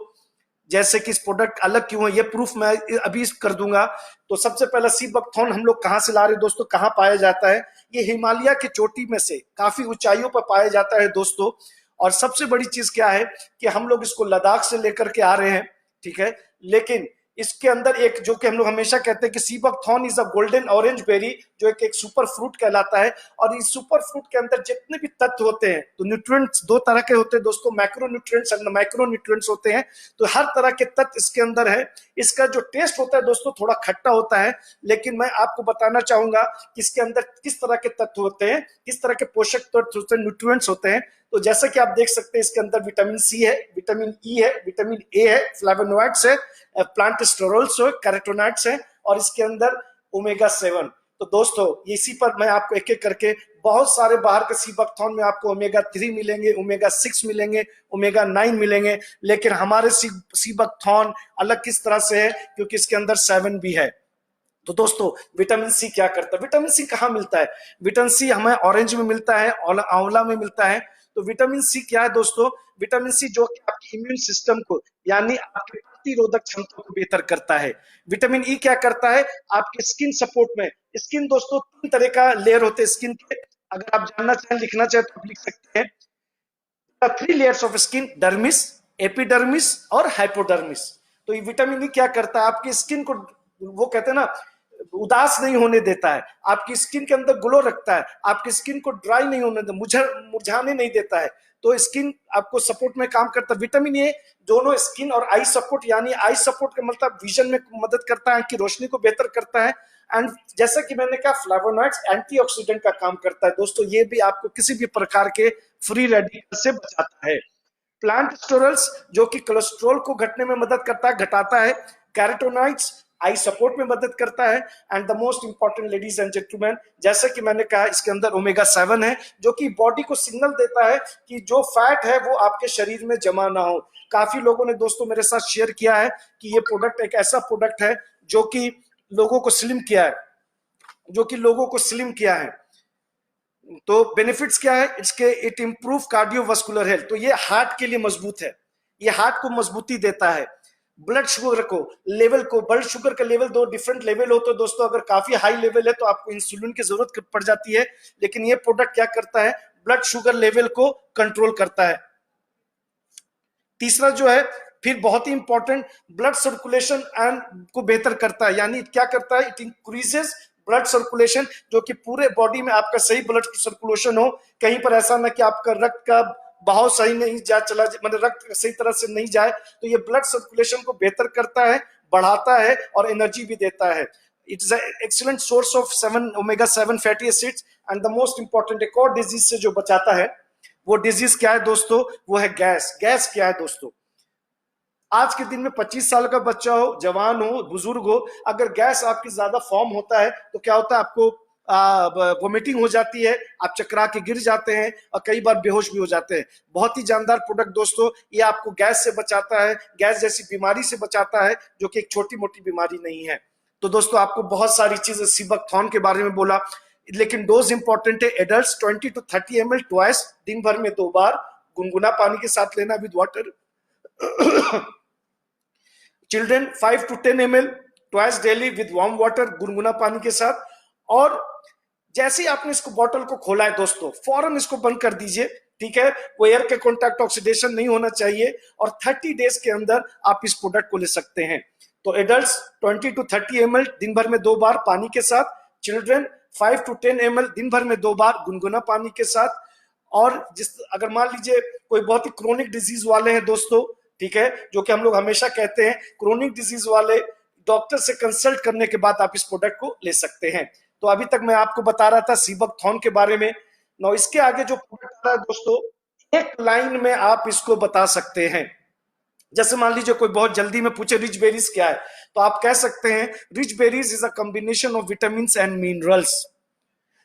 जैसे कि इस प्रोडक्ट अलग क्यों है, ये प्रूफ मैं अभी कर दूंगा। तो सबसे पहला सी बकथॉर्न हम लोग कहां से ला रहे हैं दोस्तों, कहां पाया जाता है? ये हिमालय की चोटी में से काफी ऊंचाइयों पर पाया जाता है दोस्तों। और सबसे बड़ी चीज क्या है कि हम लोग इसको लद्दाख से लेकर के आ रहे हैं, ठीक है, लेकिन इसके अंदर एक जो कि हम लोग हमेशा कहते हैं कि sea buckthorn is a golden orange berry, जो एक सुपर फ्रूट कहलाता है। और इस सुपर फ्रूट के अंदर जितने भी तत्व होते हैं, तो न्यूट्रिएंट्स 2 तरह के होते हैं दोस्तों, मैक्रो न्यूट्रिएंट्स और माइक्रो न्यूट्रिएंट्स होते हैं। तो हर तरह के तत्व इसके अंदर है। इसका जो टेस्ट होता है दोस्तों थोड़ा खट्टा होता है, लेकिन मैं आपको बताना चाहूंगा कि इसके अंदर किस तरह के तत्व होते हैं, किस तरह के पोषक तत्व होते हैं, न्यूट्रिएंट्स होते हैं। तो जैसा कि आप देख सकते हैं इसके अंदर विटामिन सी है, विटामिन ई है, विटामिन ए है, फ्लेवोनॉइड्स है, प्लांट स्टेरोल्स है, कैरोटीनॉइड्स है, और इसके अंदर ओमेगा 7। तो दोस्तों इसी पर मैं आपको एक एक करके, बहुत सारे बाहर के सी बकथॉर्न में आपको ओमेगा 3 मिलेंगे, ओमेगा 6 मिलेंगे, ओमेगा 9 मिलेंगे, लेकिन हमारे सी बकथॉर्न अलग किस तरह से है, क्योंकि इसके अंदर 7 भी है। तो दोस्तों विटामिन सी क्या करता है, विटामिन सी कहाँ मिलता है? विटामिन सी हमें ऑरेंज में मिलता है, आंवला में मिलता है। तो विटामिन सी क्या है दोस्तों? विटामिन सी जो कि आपके इम्यून सिस्टम को, यानी आपके प्रतिरोधक क्षमता को बेहतर करता है। विटामिन ई क्या करता है? आपके स्किन सपोर्ट में, स्किन दोस्तों 3 तरह का लेयर होते हैं स्किन के, अगर आप जानना चाहें लिखना चाहें तो आप लिख सकते हैं। 3 layers of skin, dermis, epidermis और हाइपोडर्मिस। तो ये विटामिन ई क्या करता है? आपकी स्किन को, वो कहते हैं ना, उदास नहीं होने देता है, आपकी स्किन के अंदर ग्लो रखता है, आपकी स्किन को ड्राई नहीं होने देता, मुरझाने नहीं देता है। तो स्किन आपको सपोर्ट में काम करता है। विटामिन ए दोनों स्किन और आई सपोर्ट, यानी आई सपोर्ट का मतलब विजन में मदद करता है, कि रोशनी को बेहतर करता है। एंड जैसा कि मैंने कहा फ्लेवोनॉइड्स एंटीऑक्सीडेंट का काम करता है दोस्तों, ये भी आपको किसी भी प्रकार के फ्री रेडिकल से बचाता है। प्लांट स्टेरोल्स जो कि कोलेस्ट्रॉल को घटने में मदद करता है, घटाता है। कैरोटीनॉइड्स आई सपोर्ट में मदद करता है। And the most important ladies and gentleman, जैसा कि मैंने कहा इसके अंदर ओमेगा 7 है, जो कि बॉडी को सिग्नल देता है कि जो फैट है वो आपके शरीर में जमा ना हो। काफी लोगों ने दोस्तों मेरे साथ शेयर किया है कि ये प्रोडक्ट एक ऐसा प्रोडक्ट है जो कि लोगों को स्लिम किया है, जो कि लोगों को स्लिम किया है। तो बेनिफिट्स क्या है इसके? इट इंप्रूव कार्डियोवास्कुलर हेल्थ, तो ये हार्ट के लिए मजबूत है, ये हार्ट को मजबूती देता है। ब्लड शुगर को, लेवल को, ब्लड शुगर का लेवल 2 डिफरेंट लेवल हो, तो दोस्तों अगर काफी हाई लेवल है तो आपको इंसुलिन की जरूरत पड़ जाती है, लेकिन ये प्रोडक्ट क्या करता है? ब्लड शुगर लेवल को कंट्रोल करता है। तीसरा जो है फिर बहुत ही इंपॉर्टेंट, ब्लड सर्कुलेशन एंड को बेहतर करता है, यानी क्या करता है? इट इंक्रीजेस ब्लड सर्कुलेशन, जो कि पूरे बॉडी में आपका सही ब्लड सर्कुलेशन हो, कहीं पर ऐसा ना कि आपका रक्त का बहाव सही नहीं जा चला, मतलब रक्त सही तरह से नहीं जाए। तो ये ब्लड सर्कुलेशन को बेहतर करता है, बढ़ाता है और एनर्जी भी देता है। It's excellent source of 7 omega 7 fatty acids. And the most important एक और डिजीज से जो बचाता है, वो डिजीज क्या है दोस्तों? वो है गैस। गैस क्या है दोस्तों? आज के दिन में 25 साल का बच्चा हो, जवान हो, बुजुर्ग हो, अगर गैस आपकी ज्यादा फॉर्म होता है तो क्या होता है? आपको वोमिटिंग हो जाती है, आप चकरा के गिर जाते हैं और कई बार बेहोश भी हो जाते हैं। बहुत ही जानदार प्रोडक्ट दोस्तों, ये आपको गैस से बचाता है, गैस जैसी बीमारी से बचाता है, जो कि एक छोटी मोटी बीमारी नहीं है। तो दोस्तों आपको बहुत सारी चीजें सी बकथॉर्न के बारे में बोला, लेकिन डोज इंपॉर्टेंट है। एडल्ट 20 to 30 ml ट्वाइस, दिन भर में 2 बार, गुनगुना पानी के साथ लेना with water. Children 5 to 10 ml twice daily with warm water, गुनगुना पानी के साथ। और जैसे ही आपने इसको बॉटल को खोला है दोस्तों, फौरन इसको बंद कर दीजिए, ठीक है? वो एयर के कॉन्टैक्ट ऑक्सीडेशन नहीं होना चाहिए, और 30 डेज के अंदर आप इस प्रोडक्ट को ले सकते हैं। तो एडल्ट्स 20 to 30 ml दिन भर में 2 बार पानी के साथ, चिल्ड्रन 5 to 10 ml दिन भर में 2 बार गुनगुना पानी के साथ। और अगर मान लीजिए कोई बहुत ही क्रोनिक डिजीज वाले हैं दोस्तों, ठीक है, जो कि हम लोग हमेशा कहते हैं क्रोनिक डिजीज वाले डॉक्टर से कंसल्ट करने के बाद आप इस प्रोडक्ट को ले सकते हैं। तो अभी तक मैं आपको बता रहा था सीबकथॉर्न के बारे में। ना इसके आगे जो प्रोडक्ट आ रहा है दोस्तों, एक लाइन में आप इसको बता सकते हैं। जैसे मान लीजिए कोई बहुत जल्दी में पूछे रिच बेरीज क्या है, तो आप कह सकते हैं rich berries is a combination of vitamin and minerals.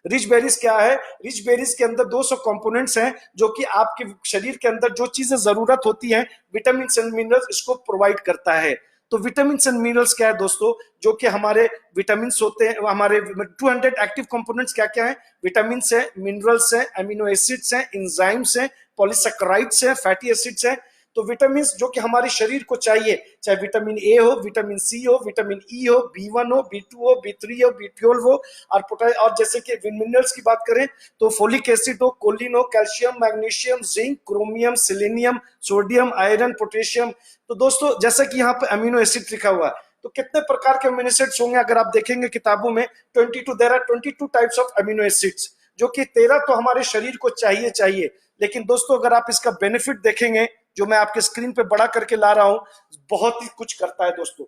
Rich berries क्या है? रिच बेरीज के अंदर 200 कंपोनेंट्स हैं जो कि आपके शरीर के अंदर जो चीजें जरूरत होती हैं, विटामिन एंड मिनरल्स इसको प्रोवाइड करता है। तो विटामिन एंड मिनरल्स क्या है दोस्तों? जो कि हमारे विटामिन होते हैं, हमारे 200 एक्टिव कंपोनेंट्स क्या क्या है? विटामिन है, मिनरल्स है, अमीनो एसिड्स हैं, एंजाइम्स हैं, पॉलीसेकेराइड्स हैं, फैटी एसिड्स हैं। तो विटामिन जो कि हमारे शरीर को चाहिए, चाहे विटामिन ए हो, विटामिन सी हो, विटामिन ई हो, B1 हो, B2 हो, B3 हो, B12 हो, और जैसे कि मिनरल्स की बात करें तो फोलिक एसिड हो, कोलिन हो, calcium, magnesium, zinc, chromium, selenium, sodium, iron, potassium. तो दोस्तों जैसा कि यहाँ पे अमीनो एसिड लिखा हुआ है, तो कितने प्रकार के अमीनो एसिड्स होंगे अगर आप देखेंगे किताबों में? 22, there are 22 types of amino acids, जो कि 13 तो हमारे शरीर को चाहिए। लेकिन दोस्तों अगर आप इसका बेनिफिट देखेंगे, जो मैं आपके स्क्रीन पे बड़ा करके ला रहा हूं, बहुत ही कुछ करता है दोस्तों।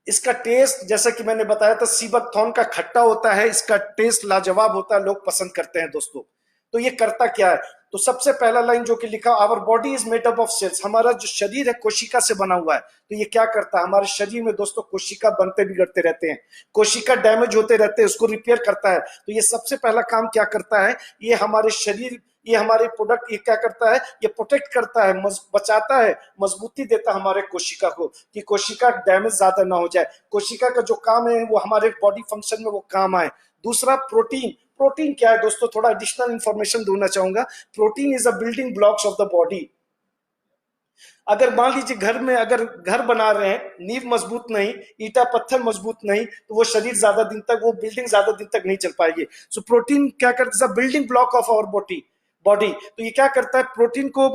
इसका टेस्ट जैसा कि मैंने बताया था, सीबकथॉर्न का खट्टा होता है, इसका टेस्ट लाजवाब होता है, लोग पसंद करते हैं दोस्तों। तो ये करता क्या है? तो सबसे पहला लाइन जो कि लिखा, our body is made up of cells, हमारा जो शरीर है कोशिका से बना हुआ है। तो ये क्या करता है? हमारे शरीर में दोस्तों कोशिका बनते बिगड़ते रहते हैं, कोशिका डैमेज होते रहते हैं, उसको रिपेयर करता है। तो ये सबसे पहला काम क्या करता है? ये हमारे शरीर, ये हमारे प्रोडक्ट, ये क्या करता है? ये प्रोटेक्ट करता है, बचाता है, मजबूती देता है हमारे कोशिका को, कि कोशिका डैमेज ज्यादा ना हो जाए। कोशिका का जो काम है वो हमारे बॉडी फंक्शन में वो काम आए। दूसरा प्रोटीन। प्रोटीन क्या है दोस्तों? थोड़ा एडिशनल इंफॉर्मेशन देना चाहूंगा। Protein is a building blocks of the body. अगर मान लीजिए घर में अगर घर बना रहे हैं, नींव मजबूत नहीं, ईटा पत्थर मजबूत नहीं, तो वो शरीर ज्यादा दिन तक, वो बिल्डिंग ज्यादा दिन तक नहीं चल पाएगी। सो प्रोटीन क्या करता है? Building block of our body. तो ये क्या करता है? प्रोटीन को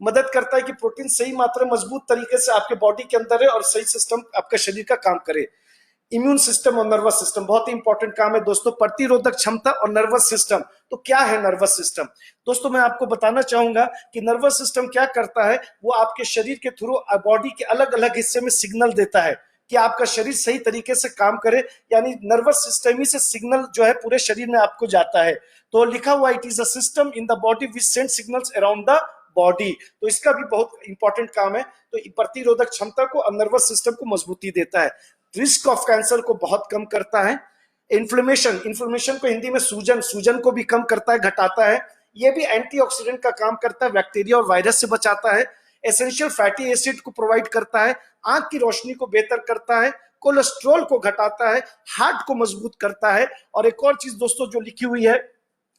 मदद करता है कि प्रोटीन सही मात्रा मजबूत तरीके से आपके बॉडी के अंदर है और सही सिस्टम आपका शरीर का काम करे। इम्यून सिस्टम और नर्वस सिस्टम बहुत ही इंपॉर्टेंट काम है दोस्तों, प्रतिरोधक क्षमता और नर्वस सिस्टम। तो क्या है नर्वस सिस्टम? दोस्तों मैं आपको बताना चाहूंगा कि नर्वस सिस्टम क्या करता है, वो आपके शरीर के थ्रू बॉडी के अलग अलग हिस्से में सिग्नल देता है कि आपका शरीर सही तरीके से काम करे। यानी नर्वस सिस्टम ही से सिग्नल जो है पूरे शरीर में आपको जाता है। तो लिखा हुआ, it is a system in the body which send signals around the body. तो इसका भी बहुत इंपॉर्टेंट काम है। तो प्रतिरोधक क्षमता को और नर्वस सिस्टम को मजबूती देता है। रिस्क ऑफ कैंसर को बहुत कम करता है। इन्फ्लेमेशन को हिंदी में सूजन को भी कम करता है, घटाता है। ये भी एंटीऑक्सीडेंट का काम करता है, बैक्टीरिया और वायरस से बचाता है। एसेंशियल फैटी एसिड को प्रोवाइड करता है, आंख की रोशनी को बेहतर करता है, कोलेस्ट्रॉल को घटाता है, हार्ट को मजबूत करता है। और एक और चीज दोस्तों जो लिखी हुई है,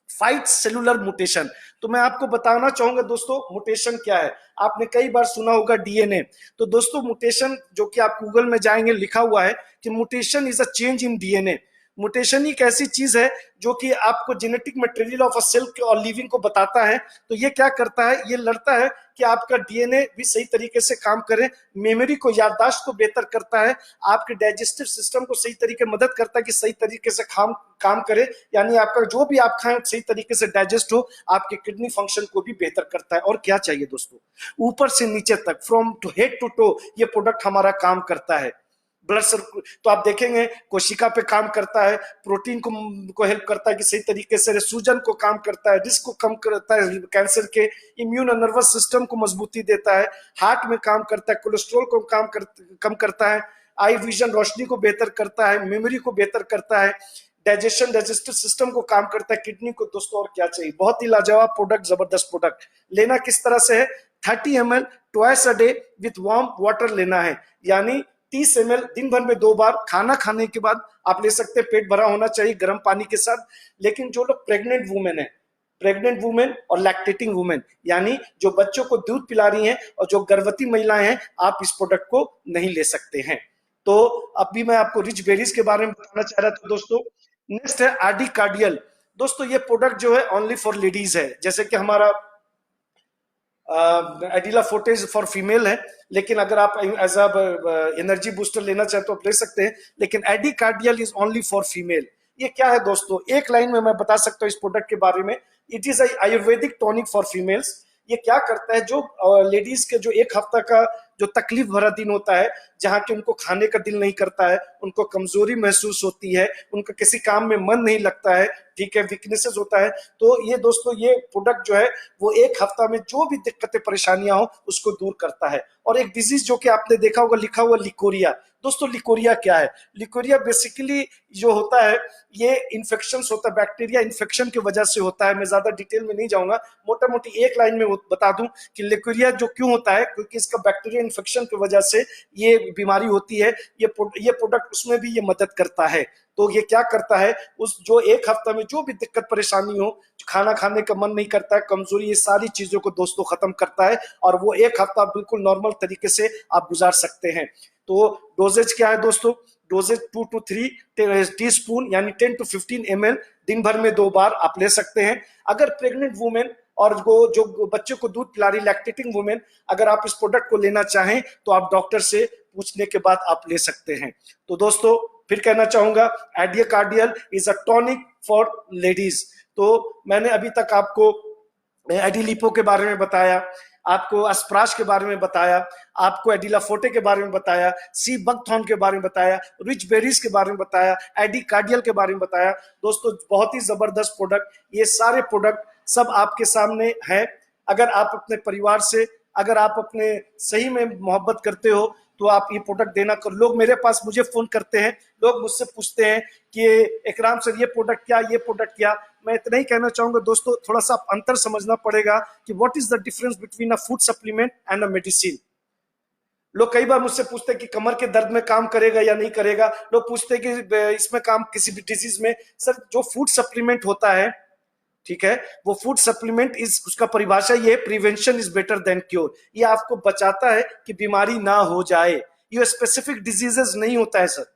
फाइट सेलुलर म्यूटेशन। तो मैं आपको बताना चाहूंगा दोस्तों म्यूटेशन क्या है। आपने कई बार सुना होगा डीएनए। तो दोस्तों म्यूटेशन, जो कि आप गूगल में जाएंगे लिखा हुआ है कि mutation is a change in DNA. Mutation एक ऐसी चीज है जो कि आपको genetic material of a cell और लिविंग को बताता है। तो ये क्या करता है? ये लड़ता है कि आपका डीएनए भी सही तरीके से काम करे, मेमोरी को, याददाश्त को बेहतर करता है, आपके डाइजेस्टिव सिस्टम को सही तरीके मदद करता है कि सही तरीके से काम करे। यानी आपका जो भी आप खाएं सही तरीके से डाइजेस्ट हो, आपके किडनी फंक्शन को भी बेहतर करता है। और क्या चाहिए दोस्तों? ऊपर से नीचे तक, from to head to toe, ये प्रोडक्ट हमारा काम करता है। ब्लड सर्कुल, तो आप देखेंगे कोशिका पे काम करता है, प्रोटीन को हेल्प करता है कि सही तरीके से, सूजन को काम करता है, रिस्क को कम करता है कैंसर के, इम्यून और नर्वस सिस्टम को मजबूती देता है, हार्ट में काम करता है, कोलेस्ट्रॉल को कम करता है, आई विजन रोशनी को बेहतर करता है, मेमोरी को बेहतर करता है, डाइजेस्टिव सिस्टम को काम करता है, किडनी को। दोस्तों और क्या चाहिए? बहुत ही लाजवाब प्रोडक्ट, जबरदस्त प्रोडक्ट। लेना किस तरह से है? 30 ml twice a day with warm water लेना है। यानी 30 ml दिन भर में 2 बार, खाना खाने के बाद आप ले सकते हैं। पेट भरा होना चाहिए गर्म पानी के साथ। लेकिन जो लोग प्रेग्नेंट वुमेन और लैक्टेटिंग वुमेन, यानी जो बच्चों को दूध पिला रही हैं और जो गर्भवती महिलाएं हैं, आप इस प्रोडक्ट को नहीं ले सकते हैं। तो अभी मैं आपको रिच बेरीज के बारे में बताना चाह रहा था दोस्तों। नेक्स्ट है आरडी कार्डियल। दोस्तों ये प्रोडक्ट जो है ओनली फॉर लेडीज है। जैसे कि हमारा एडिला फोर्टेज फॉर फीमेल है, लेकिन अगर आप एज अ एनर्जी बूस्टर लेना चाहते तो आप ले सकते हैं। लेकिन Adi cardial is only for female. ये क्या है दोस्तों? एक लाइन में मैं बता सकता हूँ इस प्रोडक्ट के बारे में। It is Ayurvedic tonic for females. ये क्या करता है? जो लेडीज के जो एक हफ्ता का जो तकलीफ भरा दिन होता है, जहाँ के उनको खाने का दिल नहीं करता है, उनको कमजोरी महसूस होती है, उनका किसी काम में मन नहीं लगता है, ठीक है, वीकनेसेस होता है, तो ये दोस्तों ये प्रोडक्ट जो है वो एक हफ्ता में जो भी दिक्कतें परेशानियां हो उसको दूर करता है। और एक डिजीज जो कि आपने देखा होगा लिखा हुआ लिकोरिया, दोस्तों लिकोरिया क्या है? लिकोरिया बेसिकली जो होता है ये इन्फेक्शन होता है, बैक्टीरिया इन्फेक्शन की वजह से होता है। मैं ज्यादा डिटेल में नहीं जाऊंगा, मोटा मोटी एक लाइन में बता दूं कि लिकोरिया जो क्यों होता है, क्योंकि इसका बैक्टीरिया इन्फेक्शन की वजह से ये बीमारी होती है। ये प्रोडक्ट उसमें भी ये मदद करता है। तो ये क्या करता है, उस जो एक हफ्ता में जो भी दिक्कत परेशानी हो, खाना खाने का मन नहीं करता है, कमजोरी, ये सारी चीजों को दोस्तों खत्म करता है और वो एक हफ्ता बिल्कुल नॉर्मल तरीके से आप गुजार सकते हैं। तो डोजेज क्या है दोस्तों? डोजेज 2 to 3 टीस्पून यानी 10 to 15 ml दिन भर में 2 बार आप ले सकते हैं। अगर प्रेग्नेंट वुमेन और वो जो बच्चे को दूध पिला रही लैक्टेटिंग वुमेन, अगर आप इस प्रोडक्ट को लेना चाहें तो आप डॉक्टर से पूछने के बाद आप ले सकते हैं। तो दोस्तों फिर कहना चाहूंगा, Adia cardial is a tonic for ladies. तो मैंने अभी तक आपको एडिलिपो के बारे में बताया, आपको अस्प्राश के बारे में बताया, आपको एडिला फोर्टे के बारे में बताया, सी बकथॉर्न के बारे में बताया, रिच बेरीज के बारे में बताया, एडी कार्डियल के बारे में बताया। दोस्तों बहुत ही जबरदस्त प्रोडक्ट, ये सारे प्रोडक्ट सब आपके सामने हैं। अगर आप अपने परिवार से, अगर आप अपने सही में मोहब्बत करते हो तो आप ये प्रोडक्ट देना कर। लोग मेरे पास मुझे फोन करते हैं, लोग मुझसे पूछते हैं कि इकराम सर ये प्रोडक्ट क्या, ये प्रोडक्ट क्या। मैं इतना ही कहना चाहूंगा दोस्तों, थोड़ा सा अंतर समझना पड़ेगा कि what is the difference between a food supplement and a medicine. लोग कई बार मुझसे पूछते हैं कि कमर के दर्द में काम करेगा या नहीं करेगा, लोग पूछते हैं कि इसमें काम किसी भी डिजीज में। सर जो फूड सप्लीमेंट होता है, ठीक है, वो फूड सप्लीमेंट इज, उसका परिभाषा ये, prevention is better than cure. ये आपको बचाता है कि बीमारी ना हो जाए, ये स्पेसिफिक डिजीजेस नहीं होता है सर,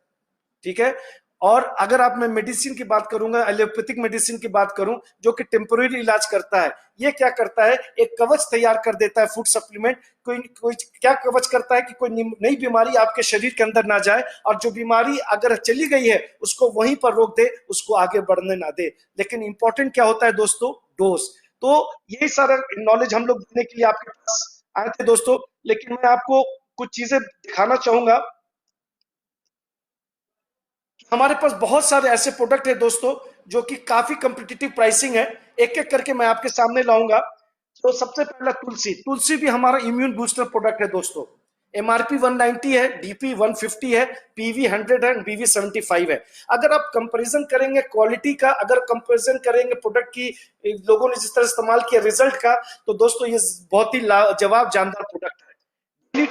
ठीक है। और अगर आप, मैं मेडिसिन की बात करूंगा, एलोपैथिक मेडिसिन की बात करूं जो कि टेम्पोररी इलाज करता है, ये क्या करता है, एक कवच तैयार कर देता है फूड सप्लीमेंट। कोई क्या कवच करता है कि कोई नई बीमारी आपके शरीर के अंदर ना जाए, और जो बीमारी अगर चली गई है उसको वहीं पर रोक दे, उसको आगे बढ़ने ना दे। लेकिन इंपॉर्टेंट क्या होता है दोस्तों? डोज। तो यही सारा नॉलेज हम लोग देने के लिए आपके पास आए थे दोस्तों। लेकिन मैं आपको कुछ चीजें दिखाना चाहूंगा। हमारे पास बहुत सारे ऐसे प्रोडक्ट है दोस्तों जो कि काफी कम्पिटिटिव प्राइसिंग है, एक एक करके मैं आपके सामने लाऊंगा। तो सबसे पहला तुलसी। तुलसी भी हमारा इम्यून बूस्टर प्रोडक्ट है दोस्तों। एमआरपी 190 है, डीपी 150 है, पीवी 100 है, बीवी 75 है। अगर आप कंपैरिजन करेंगे क्वालिटी का, अगर कंपैरिजन करेंगे प्रोडक्ट की, लोगों ने जिस तरह इस्तेमाल किया रिजल्ट का, तो दोस्तों ये बहुत ही लाजवाब जानदार प्रोडक्ट है।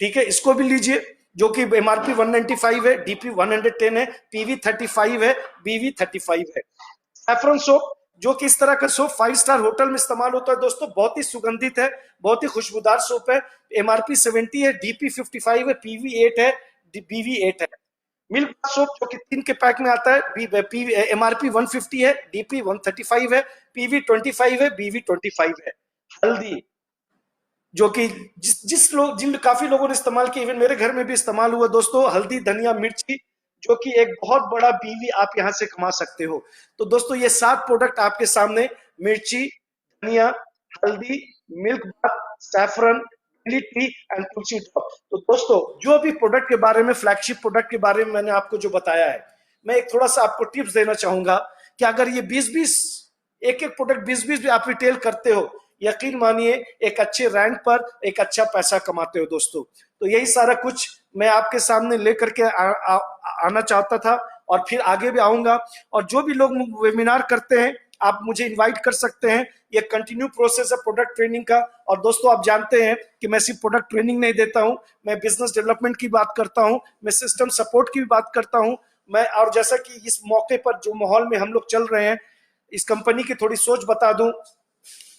ठीक है, इसको भी लीजिए, जो कि एमआरपी 195 है, डीपी 110 है, पीवी 35 है, बीवी 35 है। सैफरन सोप, जो कि इस तरह का सोप 5 स्टार होटल में इस्तेमाल होता है दोस्तों, बहुत ही सुगंधित है, बहुत ही खुशबूदार सोप है। एमआरपी 70 है, डीपी 55 है, पीवी 8 है, बीवी 8 है। मिल्क बार सोप जो कि 3 के पैक में आता है, एमआरपी 150 है, डीपी 135 है, पीवी 25 है, बीवी 25 है। हल्दी, जो कि जिन काफी लोगों ने इस्तेमाल किया, इवन मेरे घर में भी इस्तेमाल हुआ दोस्तों, हल्दी, धनिया, मिर्ची, जो कि एक बहुत बड़ा बीवी आप यहां से कमा सकते हो। तो दोस्तों ये 7 प्रोडक्ट आपके सामने, मिर्ची, धनिया, हल्दी, milk bath, saffron, T and Tulsi drop. तो दोस्तों जो भी प्रोडक्ट के बारे में, फ्लैगशिप प्रोडक्ट के बारे में मैंने आपको जो बताया है, मैं एक थोड़ा सा आपको टिप्स देना चाहूंगा कि अगर ये 20-20 एक एक प्रोडक्ट 20-20 भी आप रिटेल करते हो, यकीन मानिए एक अच्छे रैंक पर एक अच्छा पैसा कमाते हो दोस्तों। तो यही सारा कुछ मैं आपके सामने लेकर के आना चाहता था, और फिर आगे भी आऊंगा। और जो भी लोग वेबिनार करते हैं आप मुझे इनवाइट कर सकते हैं, ये कंटिन्यू प्रोसेस है प्रोडक्ट ट्रेनिंग का। और दोस्तों आप जानते हैं कि मैं सिर्फ प्रोडक्ट ट्रेनिंग नहीं देता हूं, मैं बिजनेस डेवलपमेंट की बात करता हूं, मैं सिस्टम सपोर्ट की भी बात करता हूं मैं। और जैसा कि इस मौके पर जो माहौल में हम लोग चल रहे हैं, इस कंपनी की थोड़ी सोच बता दूं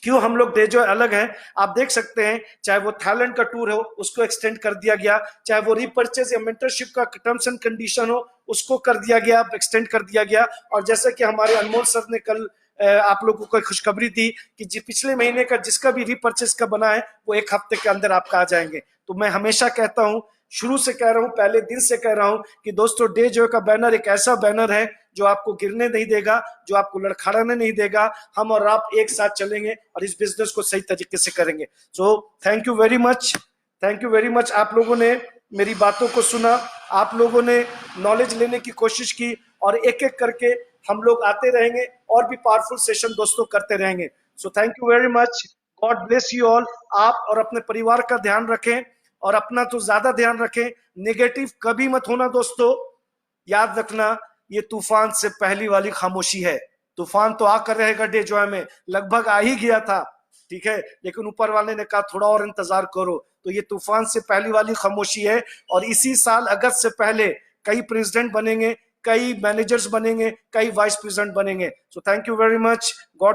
क्यों हम लोग जो अलग हैं। आप देख सकते हैं, चाहे वो थाईलैंड का टूर हो उसको एक्सटेंड कर दिया गया, चाहे वो रिपर्चेज या मेंटरशिप का टर्म्स एंड कंडीशन हो उसको कर दिया गया, एक्सटेंड कर दिया गया। और जैसे कि हमारे अनमोल सर ने कल आप लोगों को खुशखबरी दी कि पिछले महीने का जिसका भी रिपर्चेज का बना है वो 1 हफ्ते के अंदर आपका आ जाएंगे। तो मैं हमेशा कहता हूं, शुरू से कह रहा हूं, पहले दिन से कह रहा हूं कि दोस्तों डे जॉय का बैनर एक ऐसा बैनर है जो आपको गिरने नहीं देगा, जो आपको लड़खड़ाने नहीं देगा। हम और आप एक साथ चलेंगे और इस बिजनेस को सही तरीके से करेंगे। So thank you very much. Thank you very much. आप लोगों ने मेरी बातों को सुना, आप लोगों ने नॉलेज लेने की कोशिश की, और एक एक करके हम लोग आते रहेंगे और भी पावरफुल सेशन दोस्तों करते रहेंगे। So thank you very much, God bless you all. आप और अपने परिवार का ध्यान रखें, और अपना तो ज्यादा ध्यान रखें, नेगेटिव कभी मत होना दोस्तों। याद रखना, ये तूफान से पहली वाली खामोशी है। तूफान तो आकर रहेगा डे जॉय में, लगभग आ ही गया था, ठीक है, लेकिन ऊपर वाले ने कहा थोड़ा और इंतजार करो। तो ये तूफान से पहली वाली खामोशी है, और इसी साल अगस्त से पहले कई प्रेसिडेंट बनेंगे, कई मैनेजर्स बनेंगे, कई वाइस प्रेसिडेंट बनेंगे। So thank you very much, God